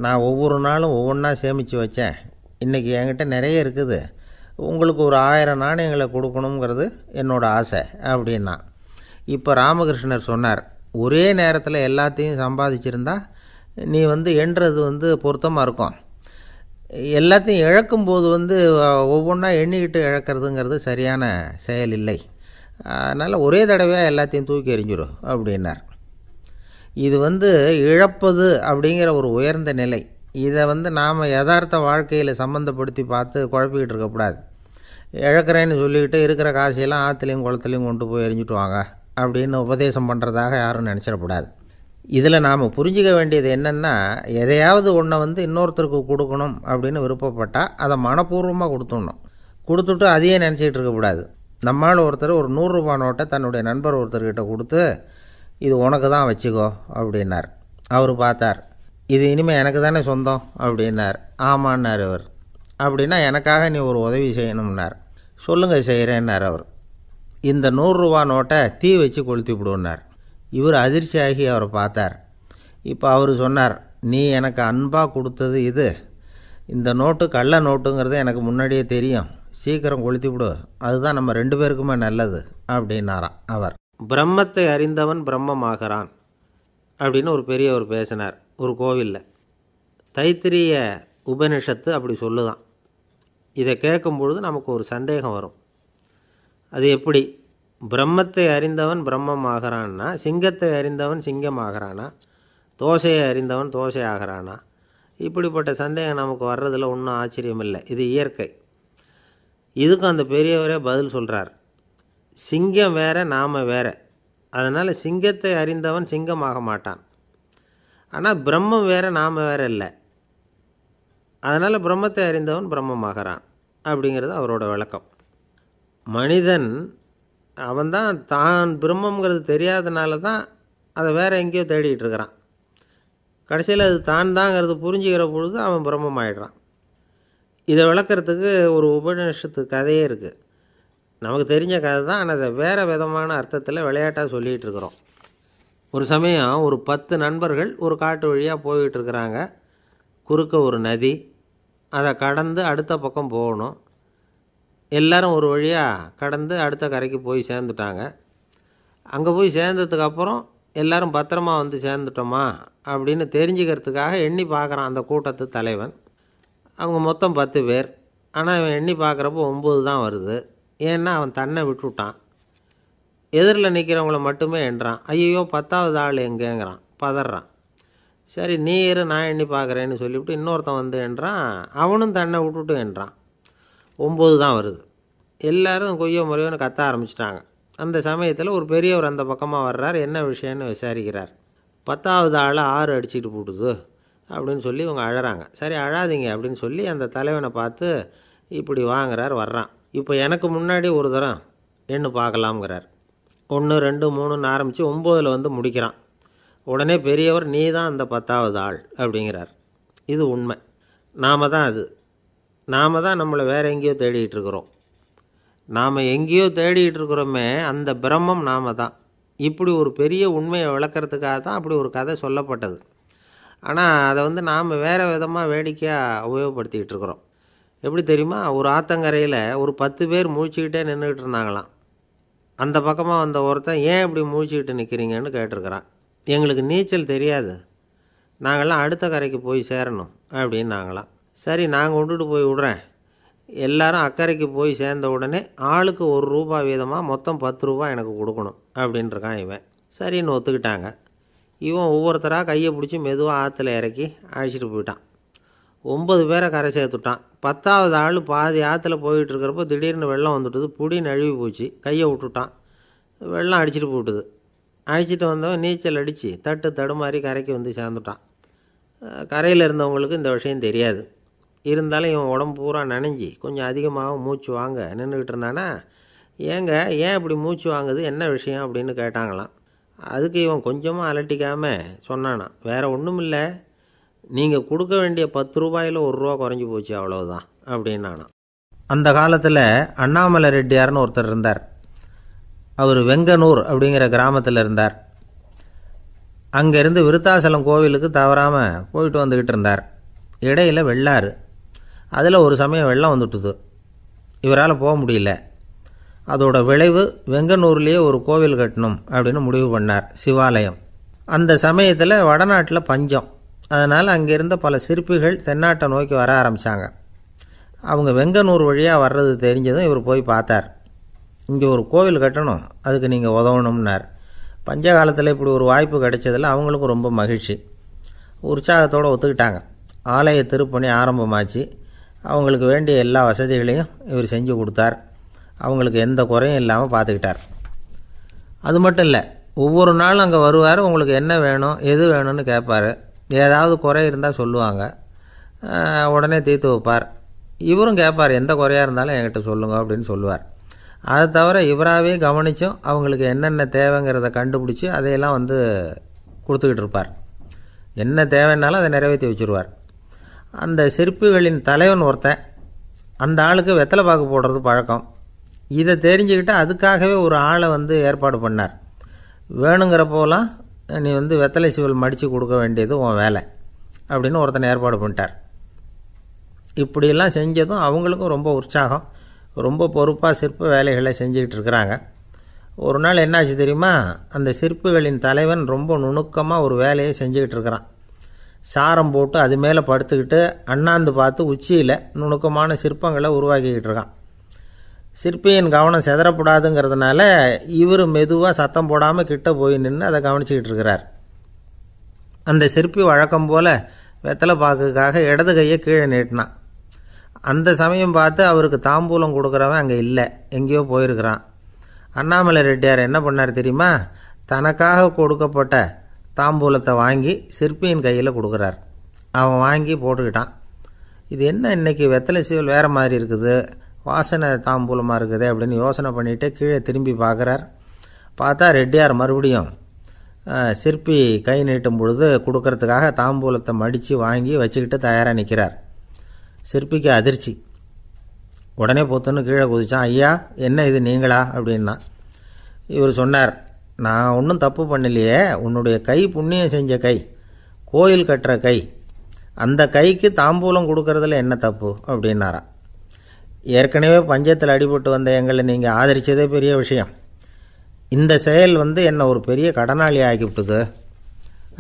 நான் ஒவ்வொரு நாளும் ஒவ்வொன்றா சேமித்து வச்சேன். இன்றைக்கி என்கிட்ட நிறைய இருக்குது, உங்களுக்கு ஒரு 1000 நாணயங்களை கொடுக்கணுங்கிறது என்னோடய ஆசை அப்படின்னா. இப்போ ராமகிருஷ்ணர் சொன்னார், ஒரே நேரத்தில் எல்லாத்தையும் சம்பாதிச்சிருந்தா நீ எண்ணுறது பொருத்தமாக இருக்கும். எல்லாத்தையும் இழக்கும்போது ஒவ்வொன்றா எண்ணிக்கிட்டு இழக்கிறதுங்கிறது சரியான செயல் இல்லை. அதனால் ஒரே தடவையாக எல்லாத்தையும் தூக்கி எறிஞ்சிடும் அப்படின்னார். இது இழப்பது அப்படிங்கிற ஒரு உயர்ந்த நிலை. இதை நாம் யதார்த்த வாழ்க்கையில் சம்மந்தப்படுத்தி பார்த்து குழப்பிக்கிட்டு இருக்கக்கூடாது. இழக்கிறேன்னு சொல்லிக்கிட்டு இருக்கிற காசையெல்லாம் ஆற்றுலையும் குளத்துலையும் கொண்டு போய் எரிஞ்சிட்டு வாங்க அப்படின்னு உபதேசம் பண்ணுறதாக யாரும் நினச்சிடக்கூடாது. இதில் நாம் புரிஞ்சிக்க வேண்டியது என்னென்னா, எதையாவது ஒன்றை இன்னொருத்தருக்கு கொடுக்கணும் அப்படின்னு விருப்பப்பட்டால் அதை மனப்பூர்வமாக கொடுத்துடணும். கொடுத்துட்டு அதையே நினச்சிக்கிட்டு இருக்கக்கூடாது. நம்மால் ஒருத்தர் ஒரு 100 ரூபா நோட்டை தன்னுடைய நண்பர் ஒருத்தர்கிட்ட கொடுத்து, இது உனக்கு தான் வச்சுக்கோ அப்படின்னார். அவர் பார்த்தார், இது இனிமேல் எனக்கு தானே சொந்தம் அப்படின்னார். ஆமான்னார் அவர். அப்படின்னா எனக்காக நீ ஒரு உதவி செய்யணும்னார். சொல்லுங்கள் செய்கிறேன்னார் அவர். இந்த 100 ரூபா நோட்டை தீ வச்சு கொளுத்தி விடுன்னார். இவர் அதிர்ச்சியாகி அவரை பார்த்தார். இப்போ அவர் சொன்னார், நீ எனக்கு அன்பாக கொடுத்தது இது, இந்த நோட்டு கள்ள நோட்டுங்கிறது எனக்கு முன்னாடியே தெரியும், சீக்கிரம் கொளுத்தி விடு, அதுதான் நம்ம 2 பேருக்குமே நல்லது அப்படின்னாராம் அவர். பிரம்மத்தை அறிந்தவன் பிரம்மமாகிறான் அப்படின்னு ஒரு பெரியவர் பேசினார் ஒரு கோவிலில். தைத்திரிய உபனிஷத்து அப்படி சொல்லுதான். இதை கேட்கும்பொழுது நமக்கு ஒரு சந்தேகம் வரும். அது எப்படி, பிரம்மத்தை அறிந்தவன் பிரம்மம் ஆகிறான்னா, சிங்கத்தை அறிந்தவன் சிங்கம் ஆகிறானா, தோசையை அறிந்தவன் தோசை ஆகிறானா? இப்படிப்பட்ட சந்தேகம் நமக்கு வர்றதில் ஒன்றும் ஆச்சரியம் இல்லை, இது இயற்கை. இதுக்கும் அந்த பெரியவரே பதில் சொல்கிறார். சிங்கம் வேற, நாம் வேற. அதனால் சிங்கத்தை அறிந்தவன் சிங்கமாக மாட்டான். ஆனால் பிரம்மம் வேறு, நாம் வேறு இல்லை. அதனால் பிரம்மத்தை அறிந்தவன் பிரம்மமாகிறான் அப்படிங்கிறது அவரோட விளக்கம். மனிதன் அவன்தான் தான் பிரம்மங்கிறது தெரியாதனால தான் அதை வேறு எங்கேயோ தேடிகிட்டு இருக்கிறான். கடைசியில் அது தான் தாங்கிறது புரிஞ்சுக்கிற பொழுது அவன் பிரம்மம் ஆகிடுறான். இதை விளக்கிறதுக்கு ஒரு உபநிஷத்து கதையே இருக்குது. நமக்கு தெரிஞ்ச கதை தான், ஆனால் அதை வேறு விதமான அர்த்தத்தில் விளையாட்டாக சொல்லிகிட்டு இருக்கிறோம். ஒரு சமயம் ஒரு 10 நண்பர்கள் ஒரு காட்டு வழியாக போய்கிட்டு இருக்கிறாங்க. குறுக்க ஒரு நதி, அதை கடந்து அடுத்த பக்கம் போகணும். எல்லோரும் ஒரு வழியாக கடந்து அடுத்த கரைக்கு போய் சேர்ந்துட்டாங்க. அங்கே போய் சேர்ந்ததுக்கப்புறம் எல்லோரும் பத்திரமா சேர்ந்துட்டோமா அப்படின்னு தெரிஞ்சுக்கிறதுக்காக எண்ணி பார்க்குறான் அந்த கூட்டத்து தலைவன். அவங்க மொத்தம் 10 பேர். ஆனால் இவன் எண்ணி பார்க்குறப்போ 9 தான் வருது. ஏன்னா அவன் தன்னை விட்டுவிட்டான். எதிரில் நிற்கிறவங்கள மட்டுமே எண்ணுறான். ஐயோ 10வது ஆள் எங்கேங்கிறான், பதறான். சரி நீ இரு நான் எண்ணி பார்க்குறேன்னு சொல்லிவிட்டு இன்னொருத்தன் வந்து என்றான். அவனும் தன்னை விட்டுட்டு என்றான். 9 தான் வருது. எல்லோரும் கொய்யோ முறையோன்னு கத்த ஆரம்பிச்சிட்டாங்க. அந்த சமயத்தில் ஒரு பெரியவர் அந்த பக்கமாக வர்றார். என்ன விஷயம்னு விசாரிக்கிறார். 10வது ஆள் 6 அடிச்சுட்டு போட்டுது அப்படின்னு சொல்லி இவங்க அழறாங்க. சரி அழாதீங்க அப்படின்னு சொல்லி அந்த தலைவனை பார்த்து இப்படி வாங்குறார். வர்றான். இப்போ எனக்கு முன்னாடி ஒரு தரம் எண்ணு பார்க்கலாம்ங்கிறார். 1 2 3ன்னு ஆரம்பித்து 9ல் வந்து முடிக்கிறான். உடனே பெரியவர் நீ தான் அந்த 10வது ஆள் அப்படிங்கிறார். இது உண்மை. நாம் தான் நம்மளை வேறு எங்கேயோ தேடிகிட்டு இருக்கிறோம். நாம் எங்கேயோ தேடிகிட்டு இருக்கிறோமே அந்த பிரம்மம் நாம் தான். இப்படி ஒரு பெரிய உண்மையை விளக்கிறதுக்காக தான் அப்படி ஒரு கதை சொல்லப்பட்டது. ஆனால் அதை வந்து நாம் வேறு விதமாக வேடிக்கையாக உபயோகப்படுத்திக்கிட்டு இருக்கிறோம். எப்படி தெரியுமா? ஒரு ஆத்தங்கரையில் ஒரு 10 பேர் முழிச்சுக்கிட்டே நின்றுக்கிட்டு இருந்தாங்களாம். அந்த பக்கமாக வந்த ஒருத்தன் ஏன் இப்படி முழிச்சுக்கிட்டு நிற்கிறீங்கன்னு கேட்டிருக்கிறான். எங்களுக்கு நீச்சல் தெரியாது, நாங்கள்லாம் அடுத்த கரைக்கு போய் சேரணும் அப்படின்னு நாங்களாம். சரி நான் கொண்டுட்டு போய் விடுறேன். எல்லாரும் அக்கறைக்கு போய் சேர்ந்த உடனே ஆளுக்கு ₹1 வீதமாக மொத்தம் ₹10 எனக்கு கொடுக்கணும் அப்படின்ட்டுருக்கான் இவன். சரின்னு ஒத்துக்கிட்டாங்க. இவன் ஒவ்வொருத்தராக கையை பிடிச்சி மெதுவாக ஆற்றுல இறக்கி அழைச்சிட்டு போயிட்டான். 9 பேரை கரை சேர்த்துட்டான். 10வது ஆள் பாதி ஆற்றுல போயிட்டு இருக்கிறப்போ திடீர்னு வெள்ளம் வந்துட்டுது. புடி நழுவி போச்சு. கையை விட்டுட்டான். வெள்ளம் அடிச்சிட்டு போட்டுது. அழைச்சிட்டு வந்தவன் நீச்சல் அடித்து தடுமாறி கரைக்கு வந்து சேர்ந்துட்டான். கரையில் இருந்தவங்களுக்கு இந்த விஷயம் தெரியாது. இருந்தாலும் இவன் உடம்பு பூரா நனைஞ்சி கொஞ்சம் அதிகமாக மூச்சு வாங்க நின்றுக்கிட்டு இருந்தானா, ஏன் இப்படி மூச்சு வாங்குது, என்ன விஷயம் அப்படின்னு கேட்டாங்களாம். அதுக்கு இவன் கொஞ்சமாக அலட்டிக்காமல் சொன்னானா, வேறு ஒன்றும் இல்லை, நீங்கள் கொடுக்க வேண்டிய ₹10 ₹1 குறைஞ்சி போச்சு அவ்வளவுதான் அப்படின்னானா. அந்த காலத்தில் அண்ணாமலை ரெட்டியார்னு ஒருத்தர் இருந்தார். அவர் வெங்கனூர் அப்படிங்கிற கிராமத்தில் இருந்தார். அங்கேருந்து விருத்தாசலம் கோவிலுக்கு தவறாமல் போயிட்டு வந்துக்கிட்டு இருந்தார். இடையில் வெள்ளாறு. அதில் ஒரு சமயம் வெள்ளம் வந்துட்டுது. இவரால் போக முடியல. அதோட விளைவு வெங்கனூர்லேயே ஒரு கோவில் கட்டணும் அப்படின்னு முடிவு பண்ணார், சிவாலயம். அந்த சமயத்தில் வடநாட்டில் பஞ்சம். அதனால் அங்கே இருந்த பல சிற்பிகள் தென்னாட்டை நோக்கி வர ஆரம்பித்தாங்க. அவங்க வெங்கனூர் வழியாக வர்றது தெரிஞ்சதும் இவர் போய் பார்த்தார். இங்கே ஒரு கோவில் கட்டணும், அதுக்கு நீங்கள் உதவணும்னார். பஞ்ச காலத்தில் இப்படி ஒரு வாய்ப்பு கிடைச்சதில் அவங்களுக்கும் ரொம்ப மகிழ்ச்சி. உற்சாகத்தோடு ஒத்துக்கிட்டாங்க. ஆலய திருப்பணி ஆரம்பமாச்சு. அவங்களுக்கு வேண்டிய எல்லா வசதிகளையும் இவர் செஞ்சு கொடுத்தார். அவங்களுக்கு எந்த குறையும் இல்லாமல் பார்த்துக்கிட்டார். அது மட்டும் இல்லை, ஒவ்வொரு நாளும் அங்கே வருவார். உங்களுக்கு என்ன வேணும் எது வேணும்னு கேட்பார். ஏதாவது குறை இருந்தால் சொல்லுவாங்க, உடனே தீர்த்து வைப்பார். இவரும் கேட்பார், எந்த குறையாக இருந்தாலும் என்கிட்ட சொல்லுங்க அப்படின்னு சொல்லுவார். அதை தவிர இவராகவே கவனித்தும் அவங்களுக்கு என்னென்ன தேவைங்கிறத கண்டுபிடிச்சி அதையெல்லாம் வந்து கொடுத்துக்கிட்டு இருப்பார். என்ன தேவைன்னாலும் அதை நிறைவேற்றி வச்சுருவார். அந்த சிற்பிகளின் தலைவன் ஒருத்தன், அந்த ஆளுக்கு வெத்தலை பாக்கு போடுறது பழக்கம். இதை தெரிஞ்சுக்கிட்டு அதுக்காகவே ஒரு ஆளை வந்து ஏற்பாடு பண்ணார். வேணுங்கிறப்போலாம் நீ வந்து வெத்தலை சிவல் மடித்து கொடுக்க வேண்டியது உன் வேலை அப்படின்னு ஒருத்தனை ஏற்பாடு பண்ணிட்டார். இப்படியெல்லாம் செஞ்சதும் அவங்களுக்கும் ரொம்ப உற்சாகம். ரொம்ப பொறுப்பாக சிற்ப வேலைகளை செஞ்சுக்கிட்டு இருக்கிறாங்க. ஒரு நாள் என்னாச்சு தெரியுமா? அந்த சிற்பிகளின் தலைவன் ரொம்ப நுணுக்கமாக ஒரு வேலையை செஞ்சுக்கிட்டு இருக்கிறான். சாரம் போட்டு அது மேலே படுத்துக்கிட்டு அண்ணாந்து பார்த்து உச்சியில் நுணுக்கமான சிற்பங்களை உருவாக்கிக்கிட்டு இருக்கான். சிற்பியின் கவனம் செதறப்படாதுங்கிறதுனால இவர் மெதுவாக சத்தம் போடாமல் கிட்ட போய் நின்று அதை கவனிச்சிக்கிட்டு இருக்கிறார். அந்த சிற்பி வழக்கம் போல் வெத்தலை பாக்குக்காக இடது கையை கீழே நீட்டினான். அந்த சமயம் பார்த்து அவருக்கு தாம்பூலம் கொடுக்குறவன் அங்கே இல்லை, எங்கேயோ போயிருக்கிறான். அண்ணாமலை ரெட்டியார் என்ன பண்ணார் தெரியுமா? தனக்காக கொடுக்கப்பட்ட தாம்பூலத்தை வாங்கி சிற்பியின் கையில் கொடுக்குறார். அவன் வாங்கி போட்டுக்கிட்டான். இது என்ன இன்னைக்கு வெத்தலை சீவல் வேறு மாதிரி இருக்குது, வாசனை தாம்பூலமாக இருக்குது அப்படின்னு யோசனை பண்ணிவிட்டு கீழே திரும்பி பார்க்குறார். பார்த்தா ரெட்டியார் மறுபடியும் சிற்பி கை நீட்டும் பொழுது கொடுக்கறதுக்காக தாம்பூலத்தை மடித்து வாங்கி வச்சுக்கிட்டு தயாராக நிற்கிறார். சிற்பிக்கு அதிர்ச்சி. உடனே பொத்துன்னு கீழே குதிச்சான். ஐயா, என்ன இது நீங்களா அப்படின்னா. இவர் சொன்னார், நான் ஒன்றும் தப்பு பண்ணலையே, உன்னுடைய கை புண்ணியம் செஞ்ச கை, கோயில் கட்டுற கை, அந்த கைக்கு தாம்பூலம் கொடுக்கறதுல என்ன தப்பு அப்படின்னாராம். ஏற்கனவே பஞ்சத்தில் அடிபட்டு வந்த எங்களை நீங்கள் ஆதரித்ததே பெரிய விஷயம். இந்த செயல் என்னை ஒரு பெரிய கடனாளி ஆகிவிட்டுது.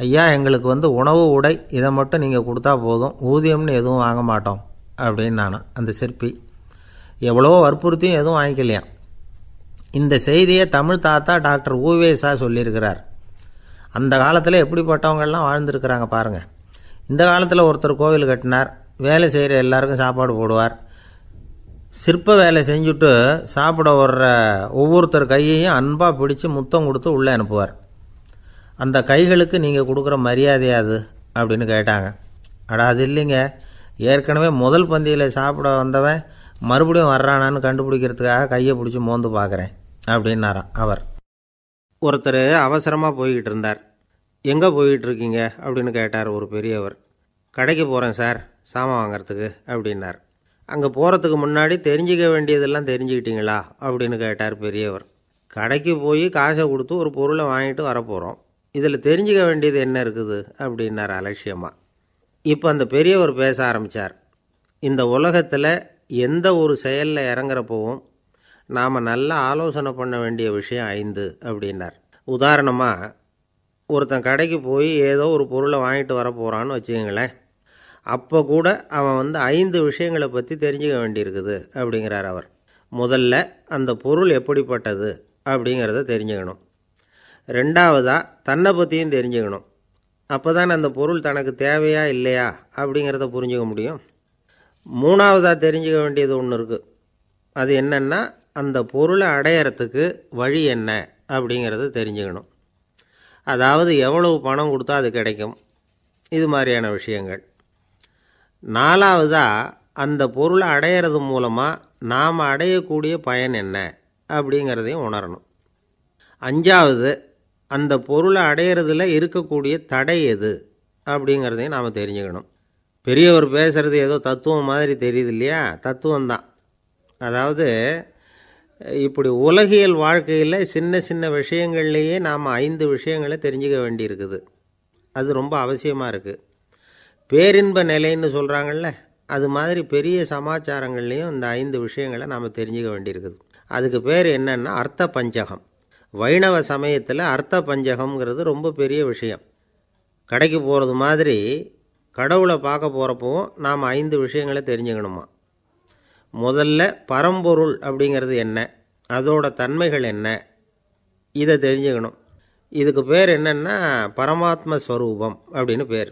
ஐயா, எங்களுக்கு உணவு உடை இதை மட்டும் நீங்கள் கொடுத்தா போதும், ஊதியம்னு எதுவும் வாங்க மாட்டோம் அப்படின்னு நானும். அந்த சிற்பி எவ்வளவோ வற்புறுத்தியும் எதுவும் வாங்கிக்கலையாம். இந்த செய்தியை தமிழ் தாத்தா டாக்டர் ஊவேசா சொல்லியிருக்கிறார். அந்த காலத்தில் எப்படிப்பட்டவங்கள்லாம் வாழ்ந்துருக்கிறாங்க பாருங்கள். இந்த காலத்தில் ஒருத்தர் கோவில் கட்டினார், வேலை செய்கிற எல்லாருக்கும் சாப்பாடு போடுவார், சிற்ப வேலை செஞ்சுட்டு சாப்பிட வர்ற ஒவ்வொருத்தர் கையையும் அன்பாக பிடிச்சி முத்தம் கொடுத்து உள்ளே அனுப்புவார். அந்த கைகளுக்கு நீங்கள் கொடுக்குற மரியாதையாது அப்படின்னு கேட்டாங்க. அடா அது இல்லைங்க, ஏற்கனவே முதல் பந்தியில் சாப்பிட வந்தவன் மறுபடியும் வர்றானான்னு கண்டுபிடிக்கிறதுக்காக கையை பிடிச்சி மோந்து பார்க்குறேன் அப்படின்னாராம் அவர். ஒருத்தர் அவசரமாக போய்கிட்டு இருந்தார். எங்கே போய்கிட்டு இருக்கீங்க அப்படின்னு கேட்டார் ஒரு பெரியவர். கடைக்கு போகிறேன் சார், சாமான் வாங்கிறதுக்கு அப்படின்னார். அங்கே போகிறதுக்கு முன்னாடி தெரிஞ்சிக்க வேண்டியதெல்லாம் தெரிஞ்சுக்கிட்டீங்களா அப்படின்னு கேட்டார் பெரியவர். கடைக்கு போய் காசை கொடுத்து ஒரு பொருளை வாங்கிட்டு வரப்போகிறோம், இதில் தெரிஞ்சிக்க வேண்டியது என்ன இருக்குது அப்படின்னார் அலட்சியமாக. இப்போ அந்த பெரியவர் பேச ஆரம்பித்தார். இந்த உலகத்தில் எந்த ஒரு செயலில் இறங்குறப்பவும் நாம் நல்லா ஆலோசனை பண்ண வேண்டிய விஷயம் 5 அப்படின்னார். உதாரணமாக, ஒருத்தன் கடைக்கு போய் ஏதோ ஒரு பொருளை வாங்கிட்டு வர போகிறான்னு வச்சுக்கங்களேன். அப்போ கூட அவன் 5 விஷயங்களை பற்றி தெரிஞ்சுக்க வேண்டியிருக்குது அப்படிங்கிறார் அவர். முதல்ல அந்த பொருள் எப்படிப்பட்டது அப்படிங்கிறத தெரிஞ்சுக்கணும். ரெண்டாவதாக தன்னை பற்றியும் தெரிஞ்சுக்கணும். அப்போ தான் அந்த பொருள் தனக்கு தேவையா இல்லையா அப்படிங்கிறத புரிஞ்சுக்க முடியும். மூணாவதாக தெரிஞ்சுக்க வேண்டியது ஒன்று இருக்குது. அது என்னென்னா, அந்த பொருளை அடையிறதுக்கு வழி என்ன அப்படிங்கிறத தெரிஞ்சுக்கணும். அதாவது எவ்வளவு பணம் கொடுத்தா அது கிடைக்கும், இது மாதிரியான விஷயங்கள். நாலாவதாக அந்த பொருளை அடையிறது மூலமாக நாம் அடையக்கூடிய பயன் என்ன அப்படிங்கிறதையும் உணரணும். அஞ்சாவது, அந்த பொருளை அடையிறதுல இருக்கக்கூடிய தடை எது அப்படிங்கிறதையும் நாம் தெரிஞ்சுக்கணும். பெரியவர் பேசுகிறது ஏதோ தத்துவம் மாதிரி தெரியுது இல்லையா? தத்துவம்தான். அதாவது இப்படி உலகியல் வாழ்க்கையில் சின்ன சின்ன விஷயங்கள்லேயே நாம் 5 விஷயங்களை தெரிஞ்சுக்க வேண்டியிருக்குது. அது ரொம்ப அவசியமாக இருக்குது. பேரின்ப நிலைன்னு சொல்கிறாங்கள்ல, அது மாதிரி பெரிய சமாச்சாரங்கள்லேயும் இந்த 5 விஷயங்களை நாம் தெரிஞ்சுக்க வேண்டியிருக்குது. அதுக்கு பேர் என்னன்னா அர்த்த பஞ்சகம். வைணவ சமயத்தில் அர்த்த பஞ்சகம்ங்கிறது ரொம்ப பெரிய விஷயம். கடைக்கு போகிறது மாதிரி கடவுளை பார்க்க போகிறப்பவும் நாம் 5 விஷயங்களை தெரிஞ்சுக்கணுமா. முதல்ல பரம்பொருள் அப்படிங்கிறது என்ன, அதோட தன்மைகள் என்ன, இதை தெரிஞ்சுக்கணும். இதுக்கு பேர் என்னென்னா பரமாத்ம ஸ்வரூபம் அப்படின்னு பேர்.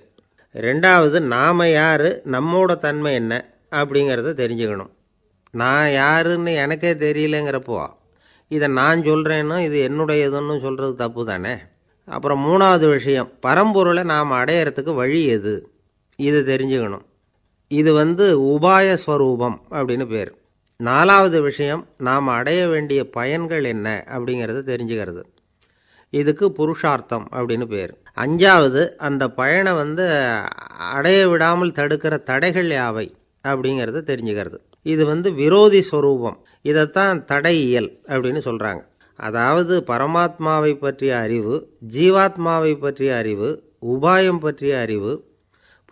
ரெண்டாவது, நாம் யார், நம்மோட தன்மை என்ன அப்படிங்கிறத தெரிஞ்சுக்கணும். நான் யாருன்னு எனக்கே தெரியலங்கிறப்போ இதை நான் சொல்கிறேன்னு இது என்னுடையதுன்னு சொல்கிறது தப்பு தானே. அப்புறம் மூணாவது விஷயம், பரம்பொருளை நாம் அடையிறதுக்கு வழி எது, இதை தெரிஞ்சுக்கணும். இது உபாய ஸ்வரூபம் அப்படின்னு பேர். நாலாவது விஷயம், நாம் அடைய வேண்டிய பயன்கள் என்ன அப்படிங்கிறத தெரிஞ்சுக்கிறது. இதுக்கு புருஷார்த்தம் அப்படின்னு பேர். அஞ்சாவது, அந்த பயனை அடைய விடாமல் தடுக்கிற தடைகள் யாவை அப்படிங்கிறத தெரிஞ்சுக்கிறது. இது விரோதி ஸ்வரூபம். இதைத்தான் தடையியல் அப்படின்னு சொல்கிறாங்க. அதாவது பரமாத்மாவை பற்றிய அறிவு, ஜீவாத்மாவை பற்றிய அறிவு, உபாயம் பற்றிய அறிவு,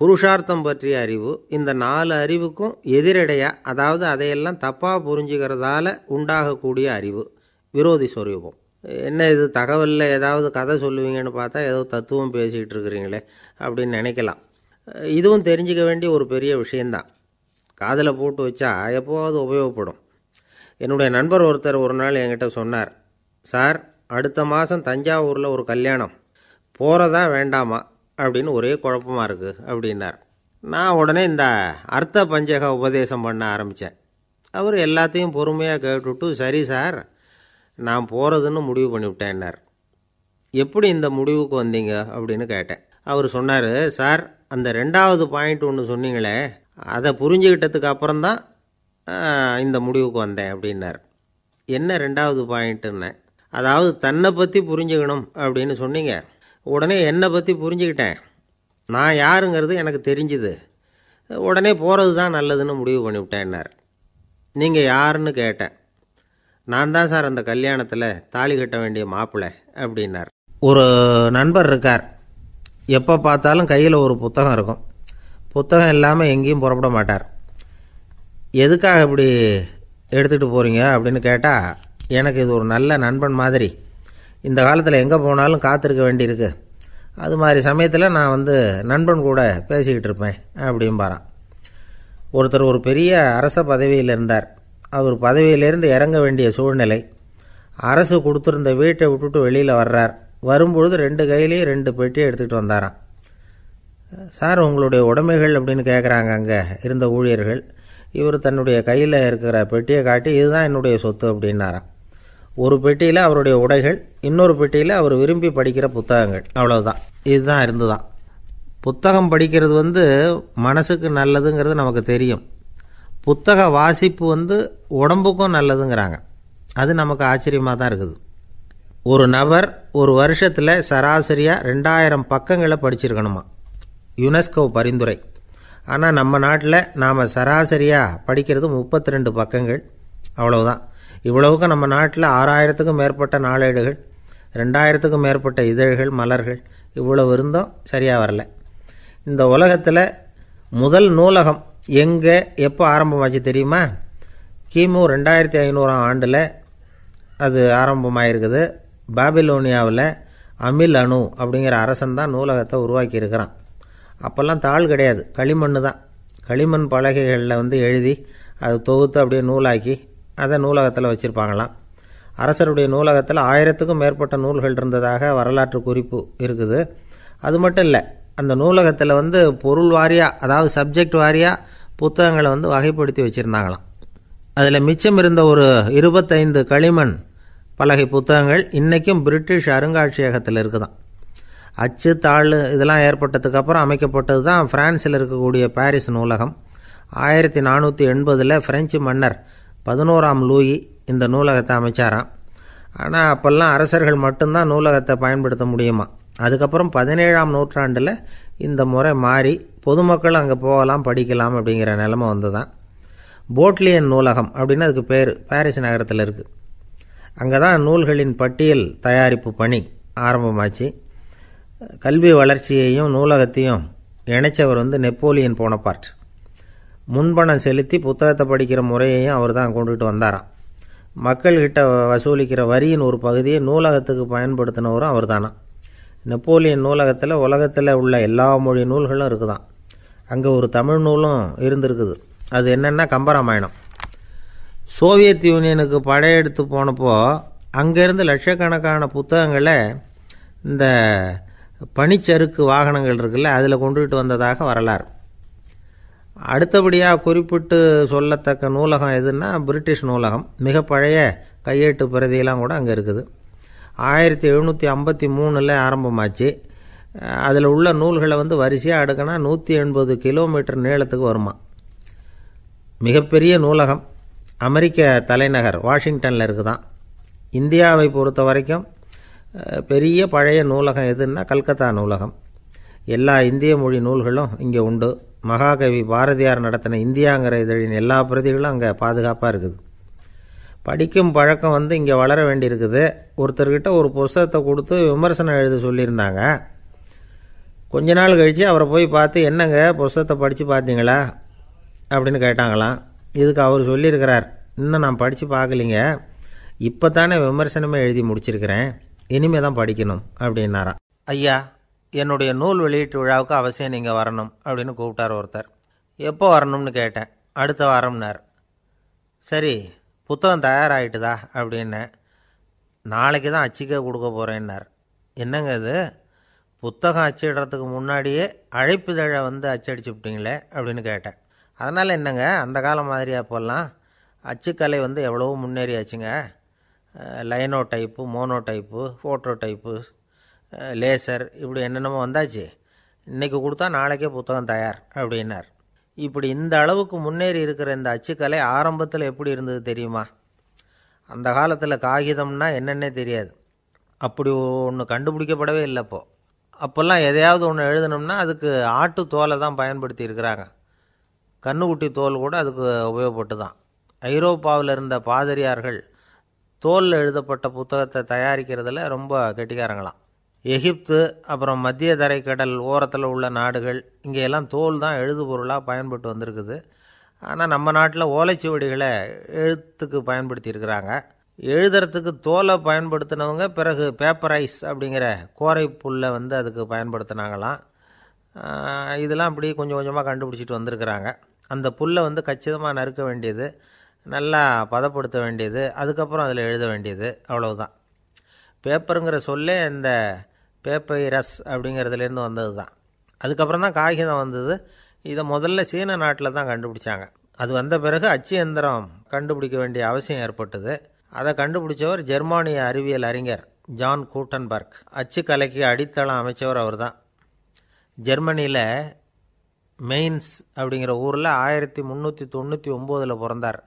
புருஷார்த்தம் பற்றிய அறிவு, இந்த 4 அறிவுக்கும் எதிரடையாக, அதாவது அதையெல்லாம் தப்பாக புரிஞ்சுக்கிறதால உண்டாகக்கூடிய அறிவு விரோதி ஸ்வரூபம். என்ன இது தகவலில் ஏதாவது கதை சொல்லுவீங்கன்னு பார்த்தா ஏதோ தத்துவம் பேசிக்கிட்டு இருக்கிறீங்களே அப்படின்னு நினைக்கலாம். இதுவும் தெரிஞ்சுக்க வேண்டிய ஒரு பெரிய விஷயந்தான். காதில் போட்டு வச்சா எப்போவாவது உபயோகப்படும். என்னுடைய நண்பர் ஒருத்தர் ஒரு நாள் என்கிட்ட சொன்னார், சார் அடுத்த மாதம் தஞ்சாவூரில் ஒரு கல்யாணம், போகிறதா வேண்டாமா அப்படின்னு ஒரே குழப்பமாக இருக்குது அப்படின்னார். நான் உடனே இந்த அர்த்த பஞ்சக உபதேசம் பண்ண ஆரம்பித்தேன். அவர் எல்லாத்தையும் பொறுமையாக கேட்டுவிட்டு, சரி சார் நான் போகிறதுன்னு முடிவு பண்ணிவிட்டேன்னார். எப்படி இந்த முடிவுக்கு வந்தீங்க அப்படின்னு கேட்டேன். அவர் சொன்னார், சார் அந்த 2வது பாயிண்ட் ஒன்று சொன்னீங்களே, அதை புரிஞ்சுக்கிட்டதுக்கு அப்புறம்தான் இந்த முடிவுக்கு வந்தேன் அப்படின்னார். என்ன 2வது பாயிண்ட்டுன்னு? அதாவது தன்னை பற்றி புரிஞ்சுக்கணும் அப்படின்னு சொன்னீங்க. உடனே என்னை பற்றி புரிஞ்சுக்கிட்டேன், நான் யாருங்கிறது எனக்கு தெரிஞ்சுது, உடனே போகிறது தான் நல்லதுன்னு முடிவு பண்ணிவிட்டேன்னார். நீங்கள் யாருன்னு கேட்டேன். நான் தான் சார் அந்த கல்யாணத்தில் தாலி கட்ட வேண்டிய மாப்பிள்ளை அப்படின்னார். ஒரு நண்பர் இருக்கார், எப்போ பார்த்தாலும் கையில் ஒரு புத்தகம் இருக்கும். புத்தகம் இல்லாமல் எங்கேயும் புறப்பட மாட்டார். எதுக்காக இப்படி எடுத்துகிட்டு போகிறீங்க அப்படின்னு கேட்டால், எனக்கு இது ஒரு நல்ல நண்பன் மாதிரி, இந்த காலத்தில் எங்கே போனாலும் காத்திருக்க வேண்டியிருக்கு, அது மாதிரி சமயத்தில் நான் நண்பன் கூட பேசிக்கிட்டு இருப்பேன் அப்படிம்பாரான். ஒருத்தர் ஒரு பெரிய அரச பதவியில் இருந்தார். அவர் பதவியிலேருந்து இறங்க வேண்டிய சூழ்நிலை. அரசு கொடுத்துருந்த வீட்டை விட்டுட்டு வெளியில் வர்றார். வரும்பொழுது 2 கையிலையும் 2 பெட்டியை எடுத்துகிட்டு வந்தாராம். சார் உங்களுடைய உடைமைகள் அப்படின்னு கேட்குறாங்க அங்கே இருந்த ஊழியர்கள். இவர் தன்னுடைய கையில் இருக்கிற பெட்டியை காட்டி இதுதான் என்னுடைய சொத்து அப்படின்னாராம். ஒரு பெட்டியில் அவருடைய உடைகள், இன்னொரு பெட்டியில் அவர் விரும்பி படிக்கிற புத்தகங்கள். அவ்வளவுதான். இதுதான் இருந்துதான். புத்தகம் படிக்கிறது மனசுக்கு நல்லதுங்கிறது நமக்கு தெரியும். புத்தக வாசிப்பு உடம்புக்கும் நல்லதுங்கிறாங்க. அது நமக்கு ஆச்சரியமாக தான் இருக்குது. ஒரு நபர் ஒரு வருஷத்தில் சராசரியாக 2000 பக்கங்களை படிச்சிருக்கணுமா, யுனெஸ்கோ பரிந்துரை. ஆனால் நம்ம நாட்டில் நாம் சராசரியாக படிக்கிறது 32 பக்கங்கள். அவ்வளவுதான். இவ்வளவுக்கு நம்ம நாட்டில் 6000க்கும் மேற்பட்ட நாளேடுகள், 2000க்கும் மேற்பட்ட இதழ்கள், மலர்கள், இவ்வளவு இருந்தும் சரியாக வரல. இந்த உலகத்தில் முதல் நூலகம் எங்கே எப்போ ஆரம்பமாச்சு தெரியுமா? கிமு 2500ஆம் ஆண்டில் அது ஆரம்பமாயிருக்குது. பாபிலோனியாவில் அமில் அணு அப்படிங்கிற அரசன் தான் நூலகத்தை உருவாக்கி இருக்கிறான். அப்போல்லாம் தாள் கிடையாது, களிமண் தான். களிமண் பலகைகளில் எழுதி அது தொகுத்து அப்படியே நூலாக்கி அதை நூலகத்தில் வச்சுருப்பாங்களாம். அரசருடைய நூலகத்தில் 1000க்கும் மேற்பட்ட நூல்கள் இருந்ததாக வரலாற்று குறிப்பு இருக்குது. அது மட்டும் இல்லை, அந்த நூலகத்தில் பொருள் வாரியாக, அதாவது சப்ஜெக்ட் வாரியாக புத்தகங்களை வகைப்படுத்தி வச்சுருந்தாங்களாம். அதில் மிச்சம் இருந்த ஒரு 25 களிமண் பலகை புத்தகங்கள் இன்றைக்கும் பிரிட்டிஷ் அருங்காட்சியகத்தில் இருக்குதான். அச்சு தாள் இதெல்லாம் ஏற்பட்டதுக்கு அப்புறம் அமைக்கப்பட்டது தான் பிரான்சில் இருக்கக்கூடிய பாரிஸ் நூலகம். 1480 பிரெஞ்சு மன்னர் 11ஆம் லூயி இந்த நூலகத்தை அமைச்சாராம். ஆனால் அப்போல்லாம் அரசர்கள் மட்டும்தான் நூலகத்தை பயன்படுத்த முடியுமா. அதுக்கப்புறம் 17ஆம் நூற்றாண்டில் இந்த முறை மாறி பொதுமக்கள் அங்கே போகலாம், படிக்கலாம் அப்படிங்கிற நிலைமை வந்துதான். போட்லியன் நூலகம் அப்படின்னு அதுக்கு பேர், பாரிஸ் நகரத்தில் இருக்குது. அங்கே தான் நூல்களின் பட்டியல் தயாரிப்பு பணி ஆரம்பமாச்சு. கல்வி வளர்ச்சியையும் நூலகத்தையும் இணைச்சவர் நெப்போலியன் போனபார்ட். முன்பணம் செலுத்தி புத்தகத்தை படிக்கிற முறையையும் அவர் தான் கொண்டுட்டு வந்தாராம். மக்கள்கிட்ட வசூலிக்கிற வரியின் ஒரு பகுதியை நூலகத்துக்கு பயன்படுத்தினவரும் அவர் தானா. நெப்போலியன் நூலகத்தில் உலகத்தில் உள்ள எல்லா மொழி நூல்களும் இருக்குதான். அங்கே ஒரு தமிழ் நூலும் இருந்திருக்குது. அது என்னென்னா கம்பராமாயணம். சோவியத் யூனியனுக்கு படையெடுத்து போனப்போ அங்கேருந்து லட்சக்கணக்கான புத்தகங்களை இந்த பனிச்சறுக்கு வாகனங்கள் இருக்குல்ல, அதில் கொண்டுகிட்டு வந்ததாக வரலாறு. அடுத்தபடியாக குறிப்பிட்டு சொல்லத்தக்க நூலகம் எதுன்னா பிரிட்டிஷ் நூலகம். மிக பழைய கையெழுத்து பிரதியெல்லாம் கூட அங்கே இருக்குது. 1753 ஆரம்பமாச்சு. அதில் உள்ள நூல்களை வரிசையாக அடுக்கினா 180 கிலோமீட்டர் நீளத்துக்கு வருமா. மிகப்பெரிய நூலகம் அமெரிக்க தலைநகர் வாஷிங்டனில் இருக்குதான். இந்தியாவை பொறுத்த வரைக்கும் பெரிய பழைய நூலகம் எதுன்னா கல்கத்தா நூலகம். எல்லா இந்திய மொழி நூல்களும் இங்கே உண்டு. மகாகவி பாரதியார் நடத்தின இந்தியாங்கிற இதழின் எல்லா பிரதிகளும் அங்கே பாதுகாப்பாக இருக்குது. படிக்கும் பழக்கம் இங்கே வளர வேண்டியிருக்குது. ஒருத்தர்கிட்ட ஒரு புஸ்தகத்தை கொடுத்து விமர்சனம் எழுத சொல்லியிருந்தாங்க. கொஞ்ச நாள் கழித்து அவரை போய் பார்த்து, என்னங்க புஸ்தகத்தை படித்து பார்த்தீங்களா அப்படின்னு கேட்டாங்களாம். இதுக்கு அவர் சொல்லியிருக்கிறார், இன்னும் நான் படித்து பார்க்கலிங்க, இப்போ தானே விமர்சனமே எழுதி முடிச்சிருக்கிறேன், இனிமே தான் படிக்கணும் அப்படின்னாராம். ஐயா, என்னுடைய நூல் வெளியீட்டு விழாவுக்கு அவசியம் நீங்கள் வரணும் அப்படின்னு கூப்பிட்டார் ஒருத்தர். எப்போ வரணும்னு கேட்டேன். அடுத்த வாரம்னார். சரி, புத்தகம் தயாராகிட்டுதா அப்படின்னு. நாளைக்கு தான் அச்சிக்க கொடுக்க போகிறேன்னார். என்னங்க இது, புத்தகம் அச்சிடுறதுக்கு முன்னாடியே அழைப்புதழை அச்சடிச்சு விட்டீங்களே அப்படின்னு கேட்டேன். அதனால் என்னங்க, அந்த காலம் மாதிரியா போடலாம், அச்சுக்கலை எவ்வளவோ முன்னேறியாச்சுங்க. Linotype, monotype, phototype, laser, இப்படி என்னென்னமோ வந்தாச்சு. இன்றைக்கி கொடுத்தா நாளைக்கே புத்தகம் தயார் அப்படின்னார். இப்படி இந்த அளவுக்கு முன்னேறி இருக்கிற இந்த அச்சுக்கலை ஆரம்பத்தில் எப்படி இருந்தது தெரியுமா? அந்த காலத்தில் காகிதம்னா என்னென்னே தெரியாது. அப்படி ஒன்று கண்டுபிடிக்கப்படவே இல்லை. அப்போல்லாம் எதையாவது ஒன்று எழுதணும்னா அதுக்கு ஆட்டு தோலை தான் பயன்படுத்தி இருக்கிறாங்க. கண்ணுக்குட்டி தோல் கூட அதுக்கு உபயோகப்பட்டு தான். ஐரோப்பாவில் இருந்த பாதிரியார்கள் தோலில் எழுதப்பட்ட புத்தகத்தை தயாரிக்கிறதுல ரொம்ப கெட்டிக்காரங்களாம். எகிப்து, அப்புறம் மத்திய தரைக்கடல் ஓரத்தில் உள்ள நாடுகள், இங்கெல்லாம் தோல் தான் எழுதுபொருளாக பயன்பட்டு வந்திருக்குது. ஆனால் நம்ம நாட்டில் ஓலைச்சுவடிகளை எழுத்துக்கு பயன்படுத்தி இருக்கிறாங்க. எழுதுறதுக்கு தோலை பயன்படுத்தினவங்க பிறகு பேப்பரைஸ் அப்படிங்கிற கோரை புல்லை அதுக்கு பயன்படுத்தினாங்களாம். இதெல்லாம் அப்படி கொஞ்சம் கொஞ்சமாக கண்டுபிடிச்சிட்டு வந்திருக்கிறாங்க. அந்த புல்லை கச்சிதமாக நறுக்க வேண்டியது, நல்லா பதப்படுத்த வேண்டியது, அதுக்கப்புறம் அதில் எழுத வேண்டியது, அவ்வளவுதான். பேப்பருங்கிற சொல்லே இந்த பேப்பைரஸ் அப்படிங்கிறதுலேருந்து வந்தது தான். அதுக்கப்புறம் தான் காகிதம் வந்தது. இதை முதல்ல சீன நாட்டில் தான் கண்டுபிடிச்சாங்க. அது வந்த பிறகு அச்சு எந்திரம் கண்டுபிடிக்க வேண்டிய அவசியம் ஏற்பட்டது. அதை கண்டுபிடிச்சவர் ஜெர்மானிய அறிவியல் அறிஞர் ஜான் கூட்டன்பர்க். அச்சுக்கலைக்கு அடித்தளம் அமைச்சவர் அவர் தான். ஜெர்மனியில் மெயின்ஸ் அப்படிங்கிற ஊரில் 1399 பிறந்தார்.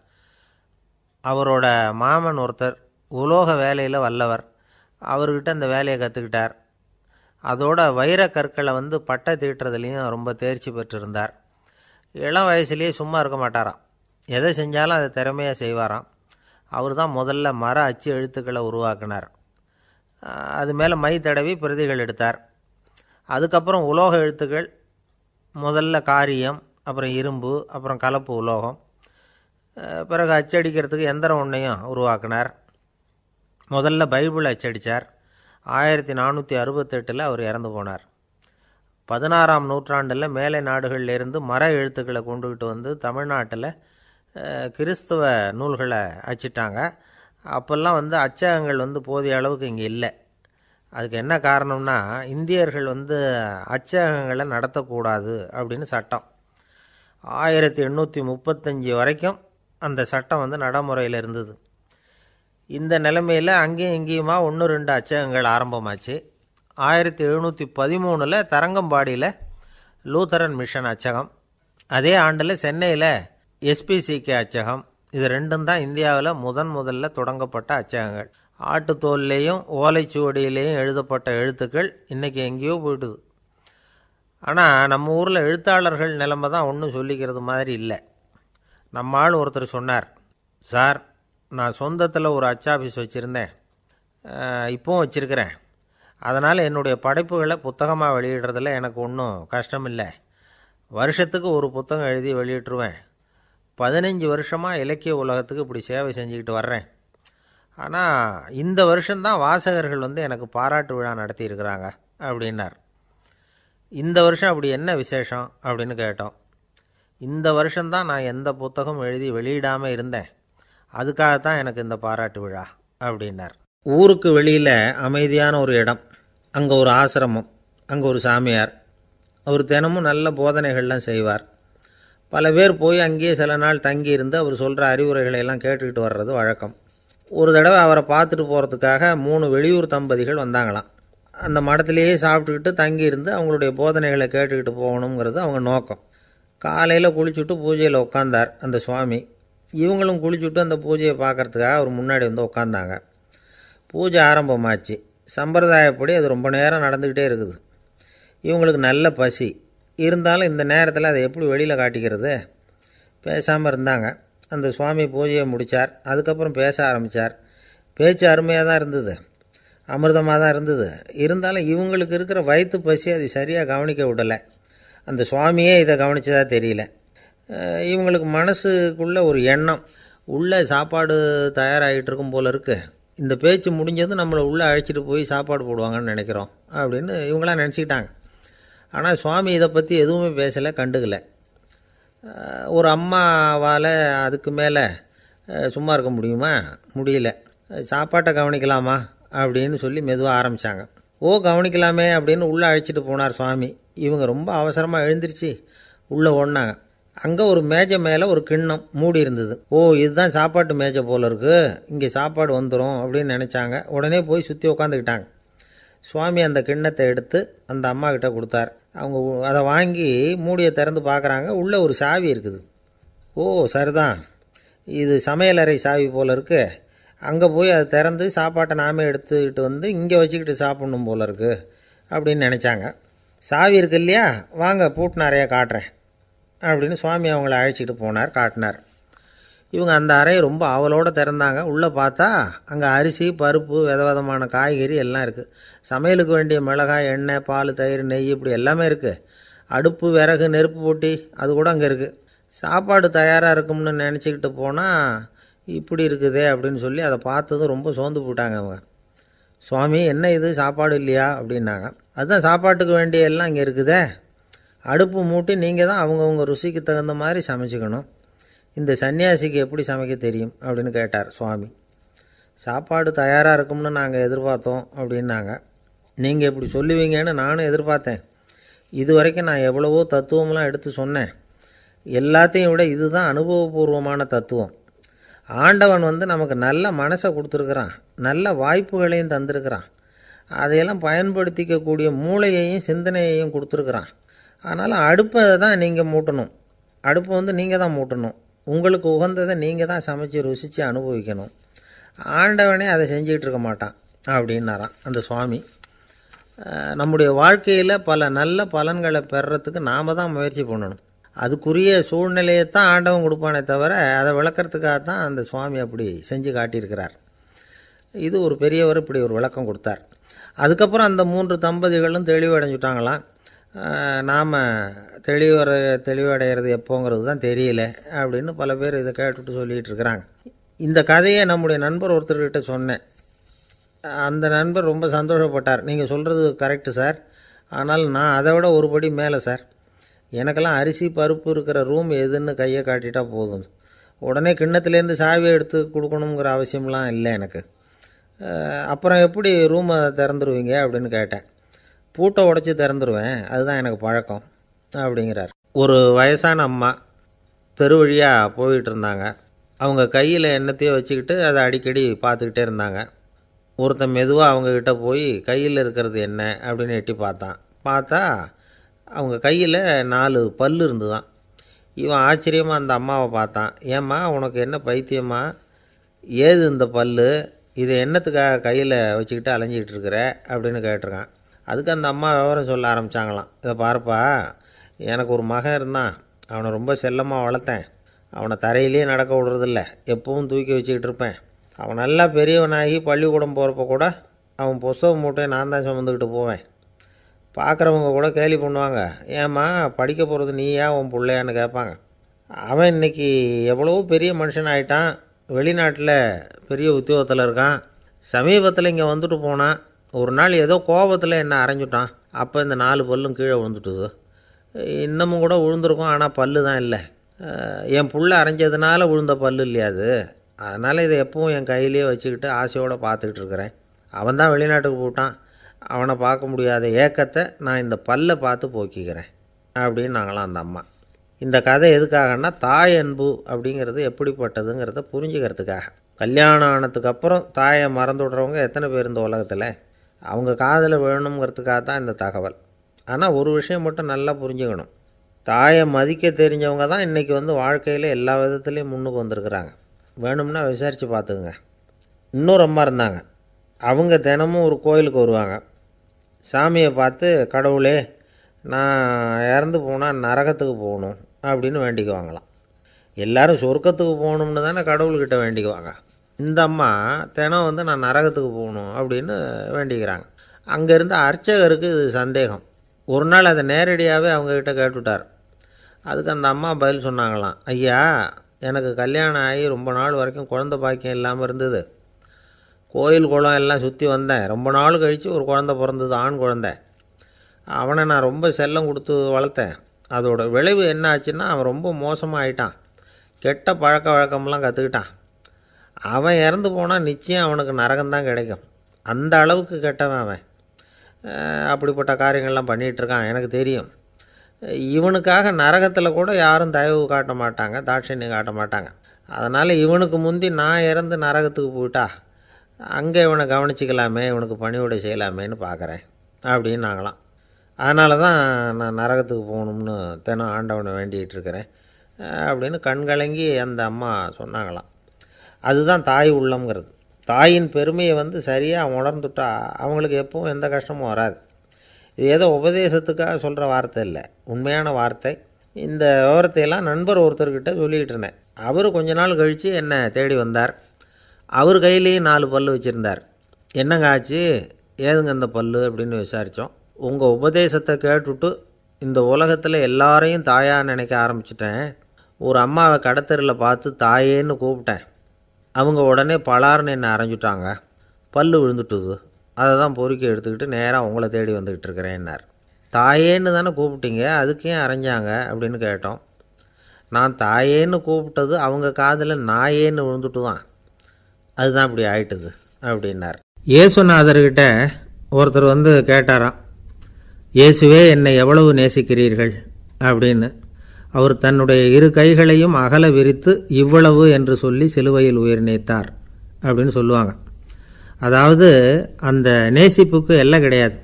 அவரோட மாமன் ஒருத்தர் உலோக வேலையில் வல்லவர். அவர்கிட்ட அந்த வேலையை கற்றுக்கிட்டார். அதோட வைர கற்களை பட்டை தீட்டுறதுலேயும் ரொம்ப தேர்ச்சி பெற்றிருந்தார். இளம் வயசுலேயே சும்மா இருக்க மாட்டாராம். எதை செஞ்சாலும் அதை திறமையாக செய்வாராம். அவர் தான் முதல்ல மர அச்சு எழுத்துக்களை உருவாக்கினார். அது மேலே மை தடவி பிரதிகள் எடுத்தார். அதுக்கப்புறம் உலோக எழுத்துக்கள், முதல்ல காரியம், அப்புறம் இரும்பு, அப்புறம் கலப்பு உலோகம், பிறகு அச்சடிக்கிறதுக்கு எந்திரம் ஒன்றையும் உருவாக்கினார். முதல்ல பைபிள் அச்சடித்தார். 1468 அவர் இறந்து போனார். 16ஆம் நூற்றாண்டில் மேலை நாடுகளிலிருந்து மர எழுத்துக்களை கொண்டுகிட்டு தமிழ்நாட்டில் கிறிஸ்துவ நூல்களை அச்சிட்டாங்க. அப்போல்லாம் அச்சகங்கள் போதிய அளவுக்கு இங்கே இல்லை. அதுக்கு என்ன காரணம்னா, இந்தியர்கள் அச்சகங்களை நடத்தக்கூடாது அப்படின்னு சட்டம். 1835 வரைக்கும் அந்த சட்டம் நடைமுறையில் இருந்தது. இந்த நிலைமையில் அங்கேயும் இங்கேயுமா 1-2 அச்சகங்கள் ஆரம்பமாச்சு. 1713 தரங்கம்பாடியில் லூத்தரன் மிஷன் அச்சகம், அதே ஆண்டில் சென்னையில் எஸ்பிசிகே அச்சகம். இது ரெண்டும் தான் இந்தியாவில் முதல்ல தொடங்கப்பட்ட அச்சகங்கள். ஆட்டுத்தோல்லையும் ஓலைச்சுவடியிலையும் எழுதப்பட்ட எழுத்துக்கள் இன்றைக்கி எங்கேயோ போயிடுது. ஆனால் நம்ம ஊரில் எழுத்தாளர்கள் நிலைமை தான் ஒன்றும் சொல்லிக்கிறது மாதிரி இல்லை. நம்ம ஆள் ஒருத்தர் சொன்னார், சார், நான் சொந்தத்தில் ஒரு அச்சாஃபீஸ் வச்சுருந்தேன், இப்போவும் வச்சுருக்கிறேன். அதனால் என்னுடைய படைப்புகளை புத்தகமாக வெளியிடுறதில் எனக்கு ஒன்றும் கஷ்டம் இல்லை. வருஷத்துக்கு ஒரு புத்தகம் எழுதி வெளியிட்டுருவேன். 15 வருஷமாக இலக்கிய உலகத்துக்கு இப்படி சேவை செஞ்சுக்கிட்டு வர்றேன். ஆனால் இந்த வருஷம்தான் வாசகர்கள் எனக்கு பாராட்டு விழா நடத்தியிருக்கிறாங்க அப்படின்னார். இந்த வருஷம் அப்படி என்ன விசேஷம் அப்படின்னு கேட்டோம். இந்த வருஷம்தான் நான் எந்த புத்தகம் எழுதி வெளியிடாமல் இருந்தேன், அதுக்காகத்தான் எனக்கு இந்த பாராட்டு விழா அப்படின்னார். ஊருக்கு வெளியில் அமைதியான ஒரு இடம், அங்கே ஒரு ஆசிரமம், அங்கே ஒரு சாமியார். அவர் தினமும் நல்ல போதனைகள்லாம் செய்வார். பல பேர் போய் அங்கேயே சில நாள் தங்கி இருந்து அவர் சொல்கிற அறிவுரைகளை எல்லாம் கேட்டுக்கிட்டு வர்றது வழக்கம். ஒரு தடவை அவரை பார்த்துட்டு போகிறதுக்காக 3 வெளியூர் தம்பதிகள் வந்தாங்களாம். அந்த மடத்திலேயே சாப்பிட்டுக்கிட்டு தங்கி இருந்து அவங்களுடைய போதனைகளை கேட்டுக்கிட்டு போகணுங்கிறது அவங்க நோக்கம். காலையில் குளிச்சுட்டு பூஜையில் உட்காந்தார் அந்த சுவாமி. இவங்களும் குளிச்சுட்டு அந்த பூஜையை பார்க்குறதுக்காக அவர் முன்னாடி உட்காந்தாங்க. பூஜை ஆரம்பமாச்சு. சம்பிரதாயப்படி அது ரொம்ப நேரம் நடந்துக்கிட்டே இருக்குது. இவங்களுக்கு நல்ல பசி இருந்தாலும் இந்த நேரத்தில் அதை எப்படி வெளியில் காட்டிக்கிறது? பேசாமல் இருந்தாங்க. அந்த சுவாமி பூஜையை முடித்தார். அதுக்கப்புறம் பேச ஆரம்பித்தார். பேச்சு அருமையாக தான் இருந்தது, அமிர்தமாக தான் இருந்தது. இருந்தாலும் இவங்களுக்கு இருக்கிற வயிற்று பசி அது சரியாக கவனிக்க விடலை. அந்த சுவாமியே இதை கவனித்ததா தெரியல. இவங்களுக்கு மனசுக்குள்ளே ஒரு எண்ணம், உள்ளே சாப்பாடு தயாராகிட்டு இருக்கும் போல இருக்குது, இந்த பேச்சு முடிஞ்சது நம்மளை உள்ளே அழைச்சிட்டு போய் சாப்பாடு போடுவாங்கன்னு நினைக்கிறோம் அப்படின்னு இவங்களாம் நினச்சிக்கிட்டாங்க. ஆனால் சுவாமி இதை பற்றி எதுவுமே பேசலை, கண்டுக்கலை. ஒரு அம்மாவால் அதுக்கு மேலே சும்மா இருக்க முடியுமா? முடியல. சாப்பாட்டை கவனிக்கலாமா அப்படின்னு சொல்லி மெதுவாக ஆரம்பித்தாங்க. கவனிக்கலாமே அப்படின்னு உள்ளே அழைச்சிட்டு போனார் சுவாமி. இவங்க ரொம்ப அவசரமாக எழுந்திரிச்சு உள்ளே ஓடினாங்க. அங்கே ஒரு மேஜை மேலே ஒரு கிண்ணம் மூடி இருந்தது. இதுதான் சாப்பாட்டு மேஜை போல இருக்குது, இங்கே சாப்பாடு வந்துடும் அப்படின்னு நினச்சாங்க. உடனே போய் சுற்றி உட்காந்துக்கிட்டாங்க. சுவாமி அந்த கிண்ணத்தை எடுத்து அந்த அம்மா கிட்ட கொடுத்தார். அவங்க அதை வாங்கி மூடியை திறந்து பார்க்குறாங்க. உள்ளே ஒரு சாவி இருக்குது. சரிதான், இது சமையலறை சாவி போல் இருக்குது, அங்கே போய் அதை திறந்து சாப்பாட்டை நாமே எடுத்துக்கிட்டு இங்கே வச்சுக்கிட்டு சாப்பிட்ணும் போல இருக்குது அப்படின்னு நினச்சாங்க. சாவி இருக்கு இல்லையா, வாங்க பூட்டு நிறையா காட்டுறேன் அப்படின்னு சுவாமி அவங்கள அழைச்சிட்டு போனார், காட்டினார். இவங்க அந்த அறையை ரொம்ப ஆவலோடு திறந்தாங்க. உள்ளே பார்த்தா அங்கே அரிசி, பருப்பு, விதவிதமான காய்கறி எல்லாம் இருக்குது. சமையலுக்கு வேண்டிய மிளகாய், எண்ணெய், பால், தயிர், நெய் இப்படி எல்லாமே இருக்குது. அடுப்பு, விறகு, நெருப்பு போட்டி அது கூட அங்கே இருக்குது. சாப்பாடு தயாராக இருக்கும்னு நினச்சிக்கிட்டு போனால் இப்படி இருக்குதே அப்படின்னு சொல்லி அதை பார்த்ததும் ரொம்ப சோர்ந்து போட்டாங்க அவங்க. சுவாமி, என்ன இது சாப்பாடு இல்லையா அப்படின்னாங்க. அதுதான் சாப்பாட்டுக்கு வேண்டிய எல்லாம் இங்கே இருக்குதே, அடுப்பு மூட்டி நீங்கள் தான் அவங்கவுங்க ருசிக்கு தகுந்த மாதிரி சமைச்சிக்கணும், இந்த சன்னியாசிக்கு எப்படி சமைக்க தெரியும் அப்படின்னு கேட்டார் சுவாமி. சாப்பாடு தயாராக இருக்கும்னு நாங்கள் எதிர்பார்த்தோம் அப்படின்னாங்க. நீங்கள் இப்படி சொல்லுவீங்கன்னு நானும் எதிர்பார்த்தேன். இது வரைக்கும் நான் எவ்வளவோ தத்துவம்லாம் எடுத்து சொன்னேன். எல்லாத்தையும் விட இதுதான் அனுபவபூர்வமான தத்துவம். ஆண்டவன் நமக்கு நல்ல மனசை கொடுத்துருக்குறான், நல்ல வாய்ப்புகளையும் தந்திருக்கிறான், அதையெல்லாம் பயன்படுத்திக்கக்கூடிய மூளையையும் சிந்தனையையும் கொடுத்துருக்குறான். அதனால் அடுப்பை தான் நீங்கள் மூட்டணும். அடுப்பை நீங்கள் தான் மூட்டணும். உங்களுக்கு உகந்ததை நீங்கள் தான் சமைச்சு ருசித்து அனுபவிக்கணும். ஆண்டவனே அதை செஞ்சுக்கிட்டு இருக்க மாட்டான் அப்படின்னாராம் அந்த சுவாமி. நம்முடைய வாழ்க்கையில் பல நல்ல பலன்களை பெறுறதுக்கு நாம் தான் முயற்சி பண்ணணும். அதுக்குரிய சூழ்நிலையை தான் ஆண்டவன் கொடுப்பானே தவிர அதை விளக்கிறதுக்காக தான் அந்த சுவாமி அப்படி செஞ்சு காட்டியிருக்கிறார். இது ஒரு பெரியவர் இப்படி ஒரு விளக்கம் கொடுத்தார். அதுக்கப்புறம் அந்த 3 தம்பதிகளும் தெளிவடைஞ்சுட்டாங்களாம். நாம் தெளிவடைகிறது எப்போங்கிறது தான் தெரியல அப்படின்னு பல பேர் இதை கேட்டுட்டு சொல்லிகிட்டு இருக்கிறாங்க. இந்த கதையை நம்முடைய நண்பர் ஒருத்தர்கிட்ட சொன்னேன். அந்த நண்பர் ரொம்ப சந்தோஷப்பட்டார். நீங்கள் சொல்கிறது கரெக்டு சார், ஆனால் நான் அதை விட ஒரு படி மேலே சார். எனக்கெல்லாம் அரிசி பருப்பு இருக்கிற ரூம் எதுன்னு கையை காட்டிட்டா போதும், உடனே கிண்ணத்துலேருந்து சாவியை எடுத்து கொடுக்கணுங்கிற அவசியம்லாம் இல்லை எனக்கு. அப்புறம் எப்படி ரூமை திறந்துருவீங்க அப்படின்னு கேட்டேன். பூட்டை உடச்சி திறந்துருவேன், அதுதான் எனக்கு பழக்கம் அப்படிங்கிறார். ஒரு வயசான அம்மா தெரு வழியாக போயிட்டு இருந்தாங்க. அவங்க கையில் எண்ணத்தையோ வச்சுக்கிட்டு அதை அடிக்கடி பார்த்துக்கிட்டே இருந்தாங்க. ஒருத்தன் மெதுவாக அவங்கக்கிட்ட போய் கையில் இருக்கிறது என்ன அப்படின்னு எட்டி பார்த்தா அவங்க கையில் 4 பல் இருந்துதான். இவன் ஆச்சரியமாக அந்த அம்மாவை பார்த்தான். ஏம்மா உனக்கு என்ன பைத்தியமா, ஏது இந்த பல், இதை என்னத்துக்காக கையில் வச்சுக்கிட்டு அலைஞ்சிக்கிட்டு இருக்கிற அப்படின்னு கேட்டிருக்கான். அதுக்கு அந்த அம்மா விவரம் சொல்ல ஆரம்பித்தாங்களாம். இதை பாருப்பா, எனக்கு ஒரு மகன் இருந்தான், அவனை ரொம்ப செல்லமாக வளர்த்தேன். அவனை தரையிலே நடக்க விடுறதில்ல, எப்பவும் தூக்கி வச்சுக்கிட்டு இருப்பேன். அவன் நல்லா பெரியவனாகி பள்ளிக்கூடம் போகிறப்ப கூட அவன் புஸ்தக மூட்டையை நான் தான் சுமந்துக்கிட்டு போவேன். பார்க்குறவங்க கூட கேலி பண்ணுவாங்க, ஏம்மா படிக்க போகிறது நீயா உன் பிள்ளையான்னு கேட்பாங்க. அவன் இன்றைக்கி எவ்வளவோ பெரிய மனுஷன் ஆகிட்டான், வெளிநாட்டில் பெரிய உத்தியோகத்தில் இருக்கான். சமீபத்தில் இங்கே வந்துட்டு போனான். ஒரு நாள் ஏதோ கோபத்தில் என்ன அரைஞ்சுட்டான். அப்போ இந்த 4 பல்லும் கீழே விழுந்துட்டுது. இன்னமும் கூட விழுந்திருக்கும், ஆனால் பல்லு தான் இல்லை. என் புள்ள அரைஞ்சதுனால விழுந்த பல்லு இல்லையா அது, அதனால் இதை எப்பவும் என் கையிலேயே வச்சுக்கிட்டு ஆசையோடு பார்த்துக்கிட்டு இருக்கிறேன். அவன் தான் வெளிநாட்டுக்கு போட்டான், அவனை பார்க்க முடியாத ஏக்கத்தை நான் இந்த பல்லை பார்த்து போக்கிக்கிறேன் அப்படின்னு நாங்களாம் அந்த அம்மா. இந்த கதை எதுக்காகன்னா, தாய் அன்பு அப்படிங்கிறது எப்படிப்பட்டதுங்கிறத புரிஞ்சுக்கிறதுக்காக. கல்யாணம் ஆனதுக்கப்புறம் தாயை மறந்து விட்றவங்க எத்தனை பேர் இந்த உலகத்தில், அவங்க காதில் வேணுங்கிறதுக்காக தான் இந்த தகவல். ஆனால் ஒரு விஷயம் மட்டும் நல்லா புரிஞ்சுக்கணும், தாயை மதிக்க தெரிஞ்சவங்க தான் இன்றைக்கி வாழ்க்கையில் எல்லா விதத்துலேயும் முன்னுக்கு வந்திருக்கிறாங்க. வேணும்னா விசாரித்து பார்த்துக்குங்க. இன்னொரு அம்மா இருந்தாங்க. அவங்க தினமும் ஒரு கோயிலுக்கு வருவாங்க. சாமியை பார்த்து, கடவுளே நான் இறந்து போனால் நரகத்துக்கு போகணும் அப்படின்னு வேண்டிக்குவாங்களாம். எல்லோரும் சொர்க்கத்துக்கு போகணும்னு தானே கடவுள்கிட்ட வேண்டிக்குவாங்க. இந்த அம்மா தினம் நான் நரகத்துக்கு போகணும் அப்படின்னு வேண்டிக்கிறாங்க. அங்கேருந்து அர்ச்சகருக்கு இது சந்தேகம். ஒரு நாள் அதை நேரடியாகவே அவங்கக்கிட்ட கேட்டுவிட்டார். அதுக்கு அந்த அம்மா பதில் சொன்னாங்களாம், ஐயா எனக்கு கல்யாணம் ஆகி ரொம்ப நாள் வரைக்கும் குழந்தை பாக்கியம் இல்லாமல் இருந்தது. கோயில் குளம் எல்லாம் சுற்றி வந்தேன். ரொம்ப நாள் கழித்து ஒரு குழந்தை பிறந்தது, ஆண் குழந்தை. அவனை நான் ரொம்ப செல்லம் கொடுத்து வளர்த்தேன். அதோட விளைவு என்ன ஆச்சுன்னா, அவன் ரொம்ப மோசமாக ஆகிட்டான். கெட்ட பழக்க வழக்கம்லாம் கற்றுக்கிட்டான். அவன் இறந்து போனால் நிச்சயம் அவனுக்கு நரகம்தான் கிடைக்கும். அந்த அளவுக்கு கெட்டவன் அவன். அப்படிப்பட்ட காரியங்கள்லாம் பண்ணிகிட்ருக்கான், எனக்கு தெரியும். இவனுக்காக நரகத்தில் கூட யாரும் தயவு காட்ட மாட்டாங்க, தாட்சண்யம் காட்ட மாட்டாங்க. அதனால் இவனுக்கு முந்தி நான் இறந்து நரகத்துக்கு போயிட்டா அங்கே இவனை கவனிச்சிக்கலாமே, இவனுக்கு பணிவிடை செய்யலாமேன்னு பார்க்குறேன் அப்படின்னு நாங்களாம். அதனால தான் நான் நரகத்துக்கு போகணும்னு தினம் ஆண்டவனை வேண்டிகிட்டு இருக்கிறேன் அப்படின்னு கண்கலங்கி அந்த அம்மா சொன்னாங்களாம். அதுதான் தாய் உள்ளம்ங்கிறது. தாயின் பெருமையை சரியாக உணர்ந்துட்டா அவங்களுக்கு எப்பவும் எந்த கஷ்டமும் வராது. இது ஏதோ உபதேசத்துக்காக சொல்கிற வார்த்தை இல்லை, உண்மையான வார்த்தை. இந்த விவரத்தையெல்லாம் நண்பர் ஒருத்தர்கிட்ட சொல்லிக்கிட்டு இருந்தேன். அவர் கொஞ்ச நாள் கழித்து என்னை தேடி வந்தார். அவர் கையிலேயே 4 பல் வச்சுருந்தார். என்னங்க ஆச்சு, ஏதுங்க இந்த பல் அப்படின்னு விசாரித்தோம். உங்கள் உபதேசத்தை கேட்டுவிட்டு இந்த உலகத்தில் எல்லாரையும் தாயாக நினைக்க ஆரம்பிச்சிட்டேன். ஒரு அம்மாவை கடத்தரில் பார்த்து தாயேன்னு கூப்பிட்டேன். அவங்க உடனே பலார்னு என்னை அரைஞ்சிட்டாங்க, பல் விழுந்துட்டுது. அதை தான் பொறுக்கி எடுத்துக்கிட்டு நேராக உங்களை தேடி வந்துக்கிட்டு இருக்கிறேன்னார். தாயேன்னு தானே கூப்பிட்டீங்க, அதுக்கு ஏன் அரைஞ்சாங்க அப்படின்னு கேட்டோம். நான் தாயேன்னு கூப்பிட்டது அவங்க காதில் நாயேன்னு விழுந்துட்டு தான். அதுதான் இப்படி ஆயிட்டுது அப்படின்னார். இயேசுநாதர்கிட்ட ஒருத்தர் வந்து கேட்டாராம், இயேசுவே என்னை எவ்வளவு நேசிக்கிறீர்கள் அப்படின்னு. அவர் தன்னுடைய இரு கைகளையும் அகல விரித்து இவ்வளவு என்று சொல்லி சிலுவையில் உயிர் நீத்தார் அப்படின்னு சொல்லுவாங்க. அதாவது அந்த நேசிப்புக்கு எல்லை கிடையாது,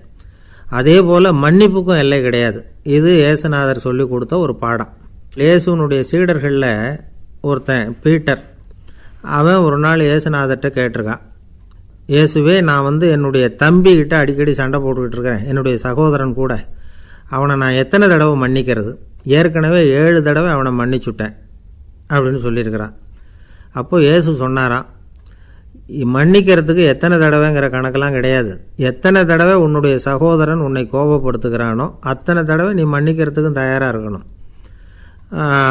அதே போல் மன்னிப்புக்கும் எல்லை கிடையாது. இது இயேசுநாதர் சொல்லி கொடுத்த ஒரு பாடம். இயேசுனுடைய சீடர்களில் ஒருத்தன் பீட்டர், அவன் ஒரு நாள் இயேசுநாதர்கிட்ட கேட்டிருக்கான், இயேசுவே நான் வந்து என்னுடைய தம்பிக்கிட்ட அடிக்கடி சண்டை போட்டுக்கிட்டு இருக்கிறேன், என்னுடைய சகோதரன் கூட, அவனை நான் எத்தனை தடவை மன்னிக்கிறது? ஏற்கனவே 7 தடவை அவனை மன்னிச்சுட்டேன் அப்படின்னு சொல்லியிருக்கிறான். அப்போது இயேசு சொன்னாராம், மன்னிக்கிறதுக்கு எத்தனை தடவைங்கிற கணக்கெல்லாம் கிடையாது. எத்தனை தடவை உன்னுடைய சகோதரன் உன்னை கோபப்படுத்துகிறானோ அத்தனை தடவை நீ மன்னிக்கிறதுக்கும் தயாராக இருக்கணும்,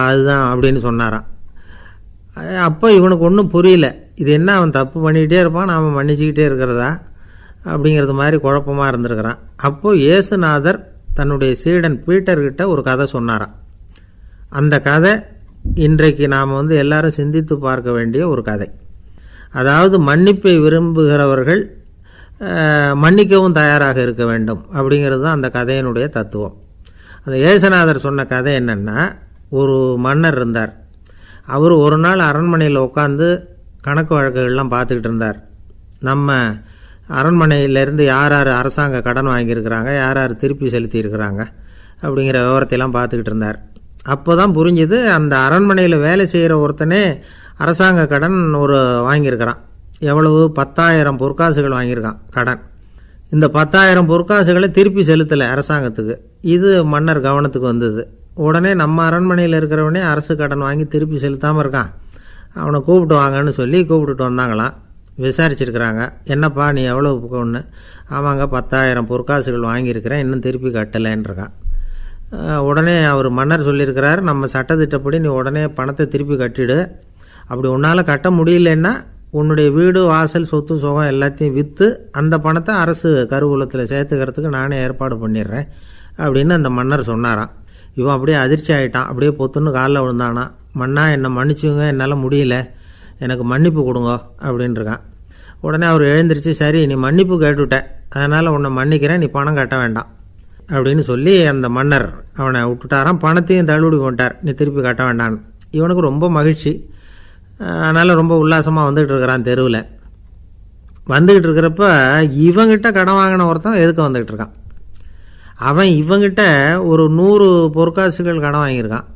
அதுதான் அப்படின்னு சொன்னாராம். அப்போ இவனுக்கு ஒன்றும் புரியல, இது என்ன அவன் தப்பு பண்ணிக்கிட்டே இருப்பான், நாம் மன்னிச்சுக்கிட்டே இருக்கிறதா அப்படிங்கிறது மாதிரி குழப்பமாக இருந்திருக்கிறான். அப்போது இயேசுநாதர் தன்னுடைய சீடன் பீட்டர்கிட்ட ஒரு கதை சொன்னாராம். அந்த கதை இன்றைக்கு நாம் வந்து எல்லாரும் சிந்தித்து பார்க்க வேண்டிய ஒரு கதை. அதாவது மன்னிப்பை விரும்புகிறவர்கள் மன்னிக்கவும் தயாராக இருக்க வேண்டும் அப்படிங்கிறது தான் அந்த கதையினுடைய தத்துவம். அந்த இயேசுநாதர் சொன்ன கதை என்னென்னா, ஒரு மன்னர் இருந்தார். அவர் ஒரு நாள் அரண்மனையில் உட்காந்து கணக்கு வழக்குகள்லாம் பார்த்துக்கிட்டு இருந்தார். நம்ம அரண்மனையிலேருந்து யார் யார் அரசாங்க கடன் வாங்கியிருக்கிறாங்க, யார் யார் திருப்பி செலுத்தியிருக்கிறாங்க அப்படிங்கிற விவரத்தையெல்லாம் பார்த்துக்கிட்டு இருந்தார். அப்போ தான் புரிஞ்சுது, அந்த அரண்மனையில் வேலை செய்கிற ஒருத்தனே அரசாங்க கடன் ஒரு வாங்கியிருக்கிறான். எவ்வளவு? 10,000 பொற்காசுகள் வாங்கியிருக்கான் கடன். இந்த 10,000 பொற்காசுகளை திருப்பி செலுத்தலை அரசாங்கத்துக்கு. இது மன்னர் கவனத்துக்கு வந்தது. உடனே நம்ம அரண்மனையில் இருக்கிறவனே அரசு கடன் வாங்கி திருப்பி செலுத்தாமல் இருக்கான், அவனை கூப்பிட்டு வாங்கன்னு சொல்லி கூப்பிட்டுட்டு வந்தாங்களாம். விசாரிச்சிருக்கிறாங்க, என்னப்பா நீ எவ்வளோ ஒன்று? ஆமாங்க 10,000 பொற்காசுகள் வாங்கியிருக்கிறேன், இன்னும் திருப்பி கட்டலைன்றிருக்கான். உடனே அவர் மன்னர் சொல்லியிருக்கிறார், நம்ம சட்டத்திட்டப்படி நீ உடனே பணத்தை திருப்பி கட்டிடு, அப்படி உன்னால் கட்ட முடியலன்னா உன்னுடைய வீடு வாசல் சொத்து சுகம் எல்லாத்தையும் விற்று அந்த பணத்தை அரசு கருவூலத்தில் சேர்த்துக்கிறதுக்கு நானே ஏற்பாடு பண்ணிடுறேன் அப்படின்னு அந்த மன்னர் சொன்னாராம். இவன் அப்படியே அதிர்ச்சி ஆகிட்டான், அப்படியே பொத்துன்னு காலில் விழுந்தானா, மன்னா என்னை மன்னிச்சுங்க, என்னால் முடியல, எனக்கு மன்னிப்பு கொடுங்க அப்படின்ட்டுருக்கான். உடனே அவர் எழுந்திரிச்சு, சரி நீ மன்னிப்பு கேட்டுவிட்ட, அதனால் உன்னை மன்னிக்கிறேன், நீ பணம் கட்ட வேண்டாம் அப்படின்னு சொல்லி அந்த மன்னர் அவனை விட்டுட்டாராம். பணத்தையும் தள்ளுபடி போட்டார், நீ திருப்பி கட்ட வேண்டான்னு. இவனுக்கு ரொம்ப மகிழ்ச்சி, அதனால் ரொம்ப உல்லாசமாக வந்துக்கிட்டு இருக்கிறான். தெருவில் வந்துக்கிட்டு இருக்கிறப்ப இவங்கிட்ட கடன் வாங்கின ஒருத்தன் எதுக்கு வந்துக்கிட்டு இருக்கான். அவன் இவங்கிட்ட ஒரு 100 பொற்காசுகள் கடன் வாங்கியிருக்கான்.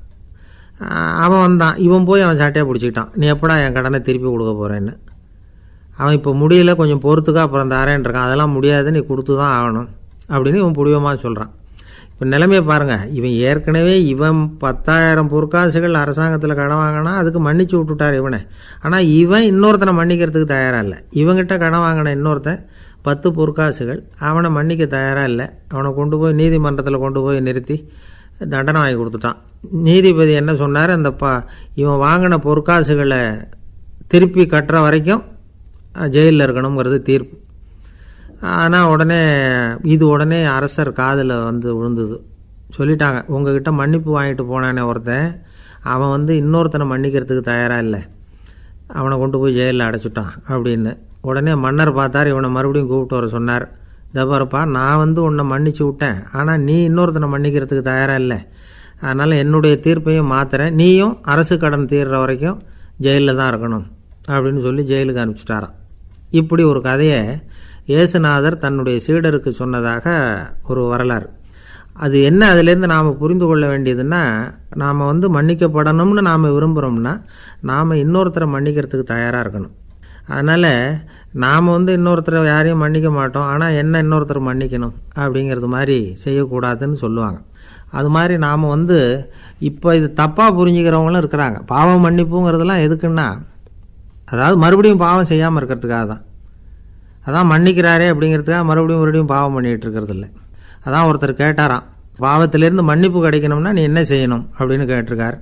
அவன் வந்தான், இவன் போய் அவன் சாட்டையாக பிடிச்சிக்கிட்டான், நீ எப்படா என் கடனை திருப்பி கொடுக்க போகிறேன்னு. அவன் இப்போ முடியல, கொஞ்சம் பொறுத்துக்கா, அப்புறம் தரேன்ருக்கான். அதெல்லாம் முடியாது, நீ கொடுத்து தான் ஆகணும் அப்படின்னு இவன் புடிவமாக சொல்கிறான். இப்போ நிலைமையை பாருங்கள், இவன் ஏற்கனவே இவன் 10,000 பொற்காசுகள் அரசாங்கத்தில் கடன் வாங்கினா அதுக்கு மன்னிச்சு விட்டுட்டார் இவனை. ஆனால் இவன் இன்னொருத்தனை மன்னிக்கிறதுக்கு தயாராக இல்லை. இவங்கிட்ட கடன் வாங்கின இன்னொருத்தன் 10 பொற்காசுகள், அவனை மன்னிக்க தயாராக இல்லை. அவனை கொண்டு போய் நீதிமன்றத்தில் கொண்டு போய் நிறுத்தி தண்டனை வாங்கி கொடுத்துட்டான். நீதிபதி என்ன சொன்னார், அந்த இவன் வாங்கின பொற்காசுகளை திருப்பி கட்டுற வரைக்கும் ஜெயிலில் இருக்கணுங்கிறது தீர்ப்பு. ஆனால் உடனே அரசர் காதில் வந்து விழுந்தது. சொல்லிட்டாங்க, உங்ககிட்ட மன்னிப்பு வாங்கிட்டு போனானே ஒருத்தன், அவன் வந்து இன்னொருத்தனை மன்னிக்கிறதுக்கு தயாராக இல்லை, அவனை கொண்டு போய் ஜெயிலில் அடைச்சிட்டான் அப்படின்னு. உடனே மன்னர் பார்த்தார், இவனை மறுபடியும் கூப்பிட்டு வர சொன்னார். தபாரப்பா, நான் வந்து உன்னை மன்னிச்சு விட்டேன், ஆனால் நீ இன்னொருத்தனை மன்னிக்கிறதுக்கு தயாராக இல்லை, அதனால் என்னுடைய தீர்ப்பையும் மாற்றுறேன், நீயும் அரசு கடன் தீர்ற வரைக்கும் ஜெயிலில் தான் இருக்கணும் அப்படின்னு சொல்லி ஜெயிலுக்கு அனுப்பிச்சிட்டாராம். இப்படி ஒரு கதையை இயேசுநாதர் தன்னுடைய சீடருக்கு சொன்னதாக ஒரு வரலாறு. அது என்ன, அதிலேருந்து நாம் புரிந்து கொள்ள வேண்டியதுன்னா, நாம் வந்து மன்னிக்கப்படணும்னு நாம் விரும்புகிறோம்னா நாம் இன்னொருத்தரை மன்னிக்கிறதுக்கு தயாராக இருக்கணும். அதனால் நாம் வந்து இன்னொருத்தரை யாரையும் மன்னிக்க மாட்டோம், ஆனால் என்ன இன்னொருத்தர் மன்னிக்கணும் அப்படிங்கிறது மாதிரி செய்யக்கூடாதுன்னு சொல்லுவாங்க. அது மாதிரி நாம் வந்து இப்போ இது தப்பாக புரிஞ்சுக்கிறவங்களும் இருக்கிறாங்க. பாவம் மன்னிப்புங்கிறதுலாம் எதுக்குன்னா, அதாவது மறுபடியும் பாவம் செய்யாமல் இருக்கிறதுக்காக தான். அதான் மன்னிக்கிறாரே அப்படிங்கிறதுக்காக மறுபடியும் பாவம் பண்ணிகிட்டு இருக்கிறது இல்லை. அதான் ஒருத்தர் கேட்டாராம், பாவத்திலேருந்து மன்னிப்பு கிடைக்கணும்னா நீ என்ன செய்யணும் அப்படின்னு கேட்டிருக்கார்.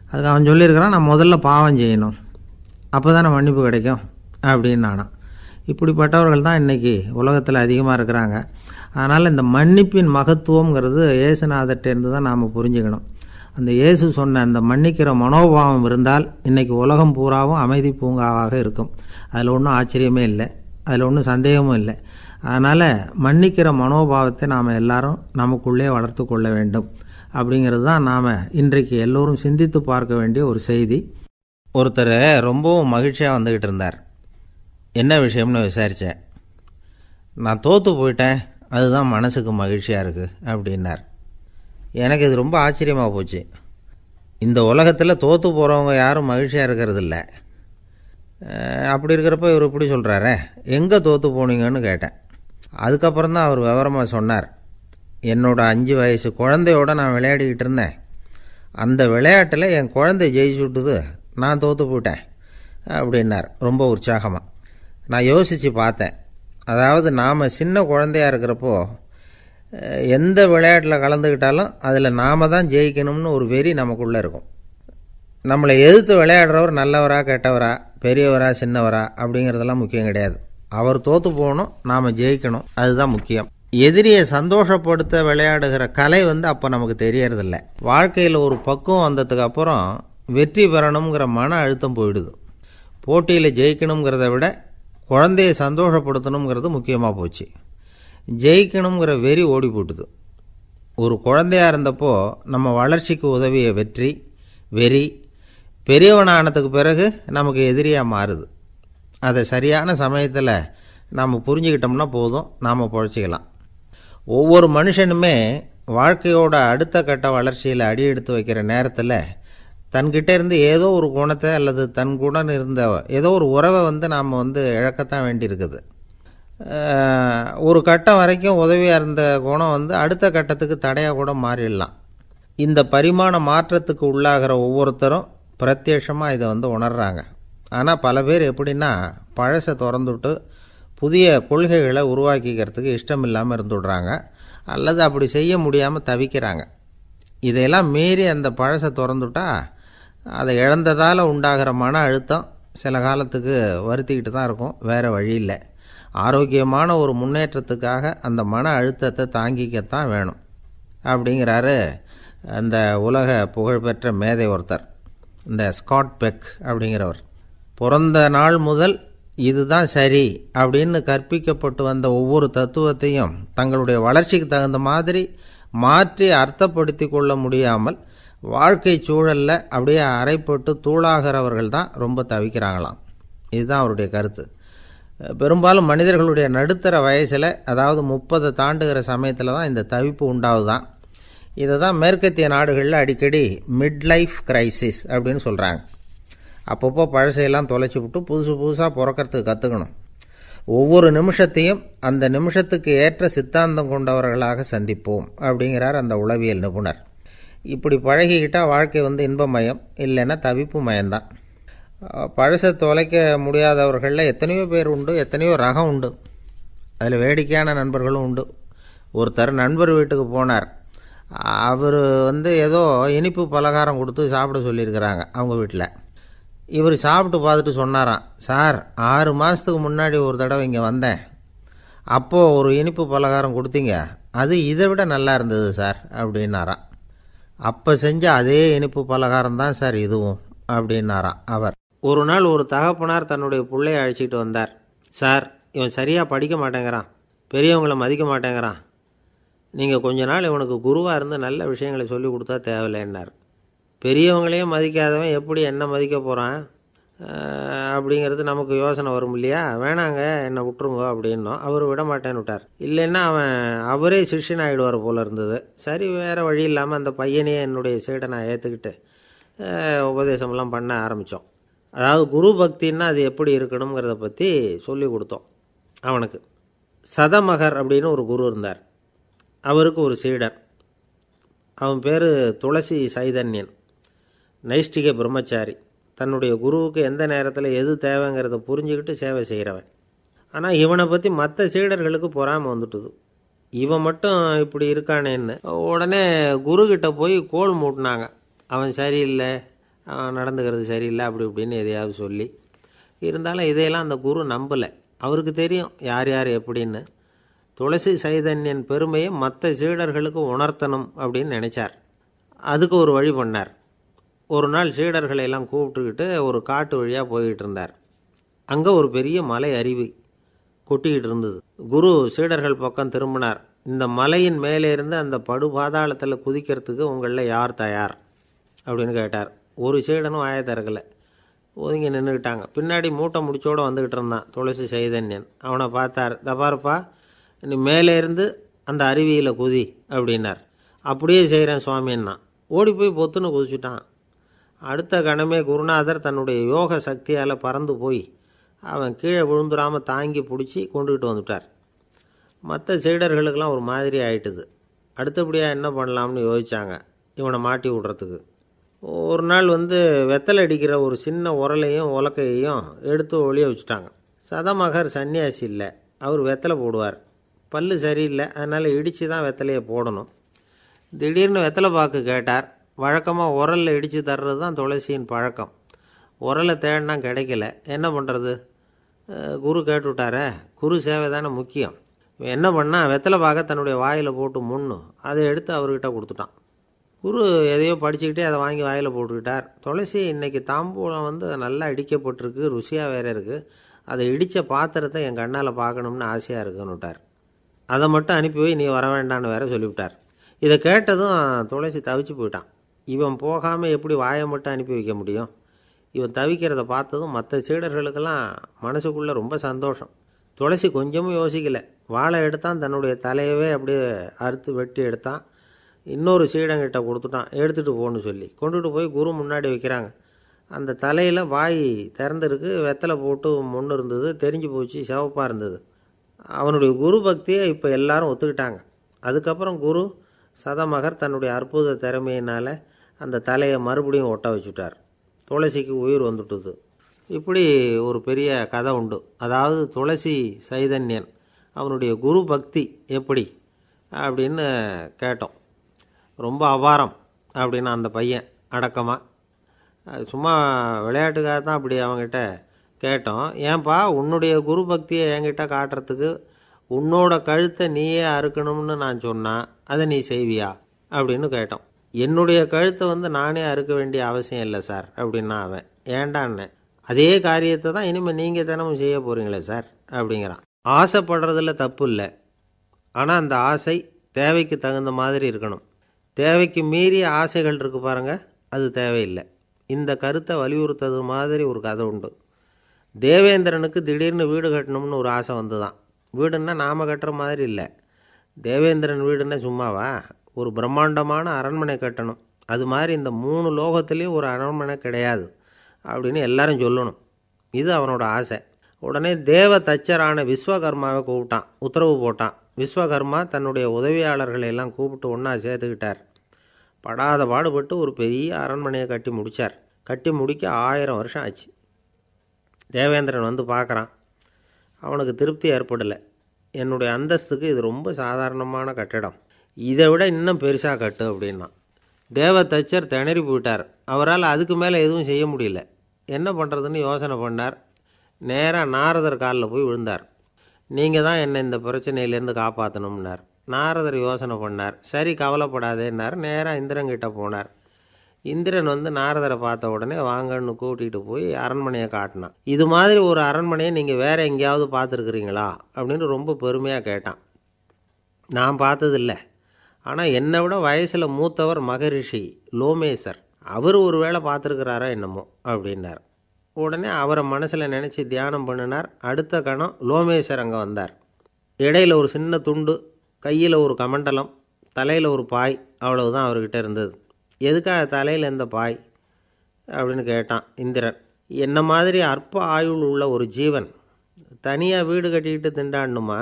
அதுக்கு அவன் சொல்லியிருக்கிறான், நான் முதல்ல பாவம் செய்யணும், அப்போ தானே மன்னிப்பு கிடைக்கும் அப்படின்னு நானாம். இப்படிப்பட்டவர்கள் தான் இன்றைக்கி உலகத்தில் அதிகமாக இருக்கிறாங்க. அதனால் இந்த மன்னிப்பின் மகத்துவங்கிறது இயேசுநாதர்கிட்டேருந்து தான் நாம் புரிஞ்சுக்கணும். அந்த இயேசு சொன்ன அந்த மன்னிக்கிற மனோபாவம் இருந்தால் இன்றைக்கி உலகம் பூராவும் அமைதி பூங்காவாக இருக்கும். அதில் ஒன்றும் ஆச்சரியமே இல்லை, அதில் ஒன்றும் சந்தேகமும் இல்லை. அதனால் மன்னிக்கிற மனோபாவத்தை நாம் எல்லாரும் நமக்குள்ளே வளர்த்து கொள்ள வேண்டும் அப்படிங்கிறது தான் நாம் இன்றைக்கு எல்லோரும் சிந்தித்து பார்க்க வேண்டிய ஒரு செய்தி. ஒருத்தர் ரொம்பவும் மகிழ்ச்சியாக வந்துக்கிட்டு இருந்தார். என்ன விஷயம்னு விசாரித்தேன். நான் தோற்று போயிட்டேன், அதுதான் மனசுக்கு மகிழ்ச்சியாக இருக்குது அப்படின்னார். எனக்கு இது ரொம்ப ஆச்சரியமாக போச்சு. இந்த உலகத்தில் தோற்று போகிறவங்க யாரும் மகிழ்ச்சியாக இருக்கிறது இல்லை. அப்படி இருக்கிறப்ப இவர் இப்படி சொல்கிறாரே, எங்கே தோற்று போனீங்கன்னு கேட்டேன். அதுக்கப்புறம் தான் அவர் விவரமாக சொன்னார். என்னோட 5 வயசு குழந்தையோட நான் விளையாடிக்கிட்டு இருந்தேன். அந்த விளையாட்டில் என் குழந்தை ஜெயிச்சுட்டுது, நான் தோற்று போயிட்டேன் அப்படின்னார் ரொம்ப உற்சாகமாக. நான் யோசித்து பார்த்தேன். அதாவது நாம் சின்ன குழந்தையாக இருக்கிறப்போ எந்த விளையாட்டில் கலந்துக்கிட்டாலும் அதில் நாம் தான் ஜெயிக்கணும்னு ஒரு வெறி நமக்குள்ளே இருக்கும். நம்மளை எதிர்த்து விளையாடுறவர் நல்லவரா கெட்டவரா, பெரியவரா சின்னவரா அப்படிங்கிறதெல்லாம் முக்கியம் கிடையாது. அவர் தோற்று போகணும், நாம் ஜெயிக்கணும், அதுதான் முக்கியம். எதிரியை சந்தோஷப்படுத்த விளையாடுகிற கலை அப்போ நமக்கு தெரியறதில்ல. வாழ்க்கையில் ஒரு பக்குவம் வந்ததுக்கு அப்புறம் வெற்றி பெறணுங்கிற மன அழுத்தம் போயிடுது. போட்டியில் ஜெயிக்கணுங்கிறத விட குழந்தையை சந்தோஷப்படுத்தணுங்கிறது முக்கியமாக போச்சு. ஜெயிக்கணுங்கிற வெறி ஓடி போட்டுது. ஒரு குழந்தையாக இருந்தப்போ நம்ம வளர்ச்சிக்கு உதவிய வெறி பெரியவனானதுக்கு பிறகு நமக்கு எதிரியாக மாறுது. அதை சரியான சமயத்தில் நாம் புரிஞ்சுக்கிட்டோம்னா போதும், நாம் பொழைச்சிக்கலாம். ஒவ்வொரு மனுஷனுமே வாழ்க்கையோட அடுத்த கட்ட வளர்ச்சியில் அடி எடுத்து வைக்கிற நேரத்தில் தன்கிட்ட இருந்து ஏதோ ஒரு குணத்தை அல்லது தன் குணம் இருந்த ஏதோ ஒரு உறவை நாம் இழக்கத்தான் வேண்டியிருக்குது. ஒரு கட்டம் வரைக்கும் உதவியாக இருந்த குணம் அடுத்த கட்டத்துக்கு தடையாக கூட மாறிடலாம். இந்த பரிமாண மாற்றத்துக்கு உள்ளாகிற ஒவ்வொருத்தரும் பிரத்யட்சமாக இதை உணர்றாங்க. ஆனால் பல பேர் எப்படின்னா பழசை திறந்துவிட்டு புதிய கொள்கைகளை உருவாக்கிக்கிறதுக்கு இஷ்டம் இல்லாமல் இருந்துவிடுறாங்க, அல்லது அப்படி செய்ய முடியாமல் தவிக்கிறாங்க. இதையெல்லாம் மீறி அந்த பழசை திறந்துவிட்டா அதை இழந்ததால் உண்டாகிற மன அழுத்தம் சில காலத்துக்கு வருத்திக்கிட்டு தான் இருக்கும், வேறு வழி இல்லை. ஆரோக்கியமான ஒரு முன்னேற்றத்துக்காக அந்த மன அழுத்தத்தை தாங்கிக்கத்தான் வேணும் அப்படிங்கிறாரு அந்த உலக புகழ்பெற்ற மேதை ஒருத்தர், இந்த ஸ்காட் பெக் அப்படிங்கிறவர். பிறந்த நாள் முதல் இதுதான் சரி அப்படின்னு கற்பிக்கப்பட்டு வந்த ஒவ்வொரு தத்துவத்தையும் தங்களுடைய வளர்ச்சிக்கு தகுந்த மாதிரி மாற்றி அர்த்தப்படுத்தி கொள்ள முடியாமல் வாழ்க்கை சூழலில் அப்படியே அரைப்பட்டு தூளாகிறவர்கள் தான் ரொம்ப தவிக்கிறாங்களாம். இதுதான் அவருடைய கருத்து. பெரும்பாலும் மனிதர்களுடைய நடுத்தர வயசில், அதாவது 30 தாண்டுகிற சமயத்தில் தான் இந்த தவிப்பு உண்டாகுதான். இதை தான் மேற்கத்திய நாடுகளில் அடிக்கடி மிட் லைஃப் கிரைசிஸ் அப்படின்னு சொல்கிறாங்க. அப்பப்போ பழசையெல்லாம் தொலைச்சி விட்டு புதுசாக பிறக்கிறதுக்கு கற்றுக்கணும். ஒவ்வொரு நிமிஷத்தையும் அந்த நிமிஷத்துக்கு ஏற்ற சித்தாந்தம் கொண்டவர்களாக சந்திப்போம் அப்படிங்கிறார் அந்த உளவியல் நிபுணர். இப்படி பழகிக்கிட்டால் வாழ்க்கை இன்பமயம், இல்லைன்னா தவிப்பு மயம்தான். பழசை தொலைக்க முடியாதவர்களில் எத்தனையோ பேர் உண்டு, எத்தனையோ ரகம் உண்டு. அதில் வேடிக்கையான நண்பர்களும் உண்டு. ஒருத்தர் நண்பர் வீட்டுக்கு போனார். அவர் ஏதோ இனிப்பு பலகாரம் கொடுத்து சாப்பிட சொல்லியிருக்கிறாங்க அவங்க வீட்டில். இவர் சாப்பிட்டு பார்த்துட்டு சொன்னாராம், சார் 6 மாதத்துக்கு முன்னாடி ஒரு தடவை இங்கே வந்தேன், அப்போது ஒரு இனிப்பு பலகாரம் கொடுத்தீங்க, அது இதை விட நல்லா இருந்தது சார் அப்படின்னாராம். அப்போ செஞ்ச அதே இனிப்பு பலகாரம் தான் சார் இதுவும் அப்படின்னாராம் அவர். ஒரு நாள் ஒரு தகப்பனார் தன்னுடைய பிள்ளையை அழைச்சிக்கிட்டு வந்தார். சார், இவன் சரியாக படிக்க மாட்டேங்கிறான், பெரியவங்களை மதிக்க மாட்டேங்கிறான், நீங்கள் கொஞ்ச நாள் இவனுக்கு குருவாக இருந்து நல்ல விஷயங்களை சொல்லி கொடுத்தா தேவையில்லைன்னார். பெரியவங்களையும் மதிக்காதவன் எப்படி என்ன மதிக்க போகிறான் அப்படிங்கிறது நமக்கு யோசனை வரும் இல்லையா? வேணாங்க, என்னை விட்டுருங்க அப்படின்னோம். அவர் விட மாட்டேன்னு விட்டார். இல்லைன்னா அவரே சிஷ்யன் ஆகிடுவார் போல இருந்தது. சரி, வேறு வழி இல்லாமல் அந்த பையனையே என்னுடைய சீடை நான் ஏற்றுக்கிட்டு உபதேசமெல்லாம் பண்ண ஆரம்பித்தோம். அதாவது குரு பக்தின்னா அது எப்படி இருக்கணுங்கிறத பற்றி சொல்லி கொடுத்தோம் அவனுக்கு. சதமகர் அப்படின்னு ஒரு குரு இருந்தார். அவருக்கு ஒரு சீடர். அவன் பேர் துளசி சைதன்யன், நைஷ்டிக பிரம்மச்சாரி. தன்னுடைய குருவுக்கு எந்த நேரத்தில் எது தேவைங்கிறத புரிஞ்சுக்கிட்டு சேவை செய்கிறவன். ஆனால் இவனை பற்றி மற்ற சீடர்களுக்கு பொறாமை வந்துட்டுது. இவன் மட்டும் இப்படி இருக்கானேன்னு உடனே குருக்கிட்ட போய் கோல் மூட்டினாங்க. அவன் சரியில்லை, அவன் நடந்துக்கிறது சரியில்லை, அப்படி இப்படின்னு எதையாவது சொல்லி. இருந்தாலும் இதையெல்லாம் அந்த குரு நம்பலை. அவருக்கு தெரியும் யார் யார் எப்படின்னு. துளசி சைதன்யன் பெருமையை மற்ற சீடர்களுக்கு உணர்த்தணும் அப்படின்னு நினைச்சார். அதுக்கு ஒரு வழி பண்ணார். ஒரு நாள் சீடர்களை எல்லாம் கூப்பிட்டுக்கிட்டு ஒரு காட்டு வழியாக போய்கிட்டு இருந்தார். அங்கே ஒரு பெரிய மலை அருவி கொட்டிக்கிட்டு இருந்தது. குரு சீடர்கள் பக்கம் திரும்பினார். இந்த மலையின் மேலே இருந்து அந்த படு பாதாளத்தில் குதிக்கிறதுக்கு உங்களில் யார் தயார் அப்படின்னு கேட்டார். ஒரு சீடனும் வாயை திறக்கலை, ஒதுங்கி நின்றுக்கிட்டாங்க. பின்னாடி மூட்டை முடிச்சோடு வந்துக்கிட்டு இருந்தான் துளசி சைதன்யன். அவனை பார்த்தார். தப்பாருப்பா, நீ மேலே இருந்து அந்த அருவியில் குதி அப்படின்னார். அப்படியே செய்கிறேன் சுவாமின்னா ஓடி போய் பொத்துன்னு குதிச்சுட்டான். அடுத்த கணமே குருநாதர் தன்னுடைய யோக சக்தியால் பறந்து போய் அவன் கீழே விழுந்துடாமல் தாங்கி பிடிச்சி கொண்டுக்கிட்டு வந்துட்டார். மற்ற சீடர்களுக்கெல்லாம் ஒரு மாதிரி ஆயிட்டுது. அடுத்தபடியாக என்ன பண்ணலாம்னு யோசித்தாங்க இவனை மாட்டி விடுறதுக்கு. ஒரு நாள் வெத்தலை அடிக்கிற ஒரு சின்ன உரலையும் உலக்கையையும் எடுத்து ஒளிய வச்சுட்டாங்க. சதமகர் சன்னியாசி இல்லை, அவர் வெத்தலை போடுவார். பல்லு சரியில்லை, அதனால் இடித்து தான் வெத்தலையை போடணும். திடீர்னு வெத்தலை பாக்கு கேட்டார். வழக்கமாக உரலில் இடித்து தர்றது தான் துளசியின் பழக்கம். உரலை தேடினா கிடைக்கல, என்ன பண்ணுறது? குரு கேட்டுவிட்டாரே, குரு சேவை தானே முக்கியம். என்ன பண்ணால் வெத்தலை பாக்க தன்னுடைய வாயில் போட்டு முன்னு அதை எடுத்து அவர்கிட்ட கொடுத்துட்டான். குரு எதையோ படிச்சுக்கிட்டே அதை வாங்கி வாயில் போட்டுக்கிட்டார். துளசி இன்றைக்கி தாம்பூலம் நல்லா இடிக்கப்பட்டிருக்கு, ருசியாக வேறு இருக்குது, அதை இடித்த பாத்திரத்தை என் கண்ணால் பார்க்கணும்னு ஆசையாக இருக்குன்னு விட்டார். அதை மட்டும் அனுப்பி போய் நீ வர வேண்டான்னு வேற சொல்லிவிட்டார். இதை கேட்டதும் துளசி தவிச்சு போயிட்டான். இவன் போகாமல் எப்படி வாயை மட்டும் அனுப்பி வைக்க முடியும்? இவன் தவிக்கிறத பார்த்ததும் மற்ற சீடர்களுக்கெல்லாம் மனசுக்குள்ளே ரொம்ப சந்தோஷம். துளசி கொஞ்சமும் யோசிக்கலை, வாழை எடுத்தான், தன்னுடைய தலையவே அப்படியே அறுத்து வெட்டி எடுத்தான். இன்னொரு சீடங்கிட்ட கொடுத்துட்டான், எடுத்துகிட்டு போன்னு சொல்லி கொண்டுகிட்டு போய் குரு முன்னாடி வைக்கிறாங்க. அந்த தலையில் வாய் திறந்துருக்கு, வெத்தலை போட்டு முன்னு இருந்தது, தெரிஞ்சு போச்சு, சிவப்பாக இருந்தது. அவனுடைய குரு பக்தியை இப்போ எல்லாரும் ஒத்துக்கிட்டாங்க. அதுக்கப்புறம் குரு சதமகர் தன்னுடைய அற்புத திறமையினால் அந்த தலையை மறுபடியும் ஒட்ட வச்சுட்டார். துளசிக்கு உயிர் வந்துட்டுது. இப்படி ஒரு பெரிய கதை உண்டு. அதாவது துளசி சைதன்யன் அவனுடைய குரு பக்தி எப்படி அப்படின்னு கேட்டோம். ரொம்ப அபாரம் அப்படின்னு அந்த பையன் அடக்கமாக, சும்மா விளையாட்டுக்காக தான் அப்படி அவங்ககிட்ட கேட்டோம். ஏன்பா உன்னுடைய குரு பக்தியை என்கிட்ட காட்டுறதுக்கு உன்னோட கழுத்தை நீயே அறுக்கணும்னு நான் சொன்னால் அதை நீ செய்வியா அப்படின்னு கேட்டோம். என்னுடைய கழுத்தை நானே அறுக்க வேண்டிய அவசியம் இல்லை சார் அப்படின்னா அவன். ஏண்டான்னு, அதே காரியத்தை தான் இனிமேல் நீங்கள் தினமும் செய்ய போகிறீங்களே சார் அப்படிங்கிறான். ஆசைப்படுறதுல தப்பு இல்லை, ஆனால் அந்த ஆசை தேவைக்கு தகுந்த மாதிரி இருக்கணும். தேவைக்கு மீறிய ஆசைகள் இருக்கு பாருங்கள், அது தேவையில்லை. இந்த கருத்தை வலியுறுத்தது மாதிரி ஒரு கதை உண்டு. தேவேந்திரனுக்கு திடீர்னு வீடு கட்டணும்னு ஒரு ஆசை வந்துதான். வீடுன்னா நாம் கட்டுற மாதிரி இல்லை. தேவேந்திரன் வீடுன்னா சும்மாவா, ஒரு பிரம்மாண்டமான அரண்மனை கட்டணும். அது மாதிரி இந்த 3 லோகத்துலேயும் ஒரு அரண்மனை கிடையாது அப்படின்னு எல்லாரும் சொல்லணும். இது அவனோட ஆசை. உடனே தேவ தச்சரான விஸ்வகர்மாவை கூப்பிட்டான், உத்தரவு போட்டான். விஸ்வகர்மா தன்னுடைய உதவியாளர்களை எல்லாம் கூப்பிட்டு ஒன்றா சேர்த்துக்கிட்டார். படாத பாடுபட்டு ஒரு பெரிய அரண்மனையை கட்டி முடித்தார். கட்டி முடிக்க 1000 வருஷம் ஆச்சு. தேவேந்திரன் பார்க்குறான். அவனுக்கு திருப்தி ஏற்படலை. என்னுடைய அந்தஸ்துக்கு இது ரொம்ப சாதாரணமான கட்டிடம், இதை விட இன்னும் பெருசாக கட்டு அப்படின்னா. தேவ தச்சர் திணறி போயிட்டார். அவரால் அதுக்கு மேலே எதுவும் செய்ய முடியல. என்ன பண்ணுறதுன்னு யோசனை பண்ணார். நேராக நாரதர் காலில் போய் விழுந்தார். நீங்கள் தான் என்னை இந்த பிரச்சனையிலேருந்து காப்பாற்றணும்னார். நாரதர் யோசனை பண்ணார். சரி கவலைப்படாதேன்னார். நேராக இந்திரன்கிட்ட போனார். இந்திரன் நாரதரை பார்த்த உடனே வாங்கன்னு கூட்டிகிட்டு போய் அரண்மனையை காட்டினான். இது மாதிரி ஒரு அரண்மனையை நீங்கள் வேறு எங்கேயாவது பார்த்துருக்குறீங்களா அப்படின்னு ரொம்ப பெருமையாக கேட்டான். நான் பார்த்ததில்லை, ஆனால் என்னை விட வயசில் மூத்தவர் மகரிஷி லோமேசர், அவர் ஒரு வேளை பார்த்துருக்கிறாரா என்னமோ அப்படின்னார். உடனே அவரை மனசில் நினச்சி தியானம் பண்ணினார். அடுத்த கணம் லோமேசர் அங்கே வந்தார். இடையில் ஒரு சின்ன துண்டு, கையில் ஒரு கமண்டலம், தலையில் ஒரு பாய், அவ்வளவுதான் அவர்கிட்ட இருந்தது. எதுக்காக தலையில் எந்த பாய் அப்படின்னு கேட்டான் இந்திரன். என்ன மாதிரி அற்ப ஆயுள் உள்ள ஒரு ஜீவன் தனியாக வீடு கட்டிக்கிட்டு திண்டாடணுமா?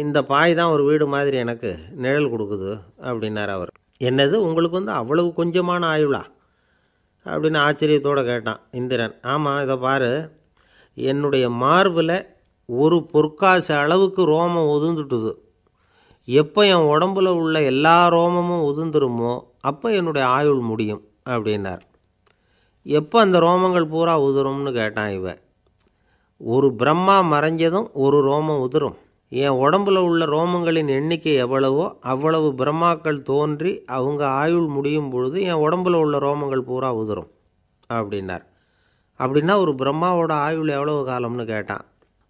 இந்த பாய் தான் ஒரு வீடு மாதிரி எனக்கு நிழல் கொடுக்குது அப்படின்னார் அவர். என்னது, உங்களுக்கு அவ்வளவு கொஞ்சமான ஆயுளா அப்படின்னு ஆச்சரியத்தோடு கேட்டான் இந்திரன். ஆமாம், இதை பாரு, என்னுடைய மார்பில் ஒரு பொற்காசு அளவுக்கு ரோமம் உதிர்ந்துட்டுது. எப்போ என் உடம்புல உள்ள எல்லா ரோமமும் உதிர்ந்துருமோ அப்போ என்னுடைய ஆயுள் முடியும் அப்படின்னார். எப்போ அந்த ரோமங்கள் பூரா உதிரும்னு கேட்டான் இவன். ஒரு பிரம்மா மறைஞ்சதும் ஒரு ரோமம் உதிரும். என் உடம்புல உள்ள ரோமங்களின் எண்ணிக்கை எவ்வளவோ அவ்வளவு பிரம்மாக்கள் தோன்றி அவங்க ஆயுள் முடியும் பொழுது என் உடம்புல உள்ள ரோமங்கள் பூரா உதிரும் அப்படின்னார். அப்படின்னா ஒரு பிரம்மாவோட ஆயுள் எவ்வளவு காலம்னு கேட்டான்.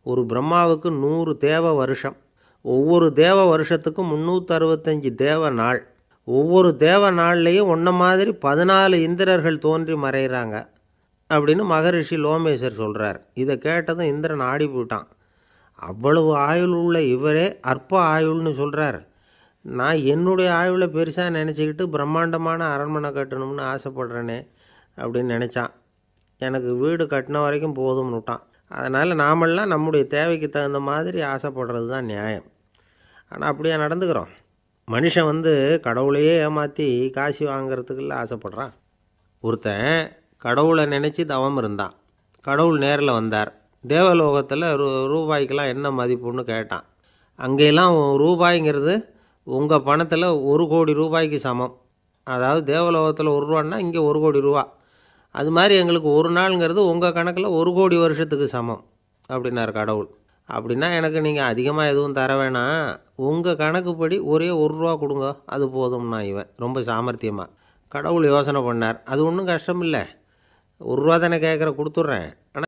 ஒரு பிரம்மாவுக்கு 100 தேவ வருஷம். ஒவ்வொரு தேவ வருஷத்துக்கும் 365 தேவ நாள். ஒவ்வொரு தேவ நாள்லேயும் ஒன்றை மாதிரி 14 இந்திரர்கள் தோன்றி மறைகிறாங்க அப்படின்னு மகரிஷி லோமேசர் சொல்கிறார். இதை கேட்டதும் இந்திரன் ஆடி போயிட்டான். அவ்வளவு ஆயுள் உள்ள இவரே அற்ப ஆயுள்னு சொல்கிறார். நான் என்னுடைய ஆயுளை பெருசாக நினச்சிக்கிட்டு பிரம்மாண்டமான அரண்மனை கட்டணும்னு ஆசைப்படுறேனே அப்படின்னு நினச்சான். எனக்கு வீடு கட்டின வரைக்கும் போதும்னு விட்டான். அதனால் நாமெல்லாம் நம்முடைய தேவைக்கு தகுந்த மாதிரி ஆசைப்படுறது தான் நியாயம். ஆனால் அப்படியே நடந்துக்கிறோம். மனுஷன் கடவுளையே ஏமாற்றி காசு வாங்கிறதுக்குள்ள ஆசைப்படுறான். ஒருத்தன் கடவுளை நினச்சி தவம் இருந்தான். கடவுள் நேரில் வந்தார். தேவலோகத்தில் ரூபாய்க்கெல்லாம் என்ன மதிப்புன்னு கேட்டான். அங்கெல்லாம் ரூபாய்ங்கிறது உங்கள் பணத்தில் 1 கோடி ரூபாய்க்கு சமம். அதாவது தேவலோகத்தில் 1 ரூபான்னா இங்கே 1 கோடி ரூபா. அது மாதிரி எங்களுக்கு ஒரு நாளுங்கிறது உங்கள் கணக்கில் 1 கோடி வருஷத்துக்கு சமம் அப்படின்னார் கடவுள். அப்படின்னா எனக்கு நீங்கள் அதிகமாக எதுவும் தர வேணாம், உங்கள் கணக்குப்படி ஒரே 1 ரூபா கொடுங்க, அது போதும்னா இவன் ரொம்ப சாமர்த்தியமாக. கடவுள் யோசனை பண்ணார். அது ஒன்றும் கஷ்டம் இல்லை, 1 ரூபா தானே கேட்குற, கொடுத்துட்றேன்.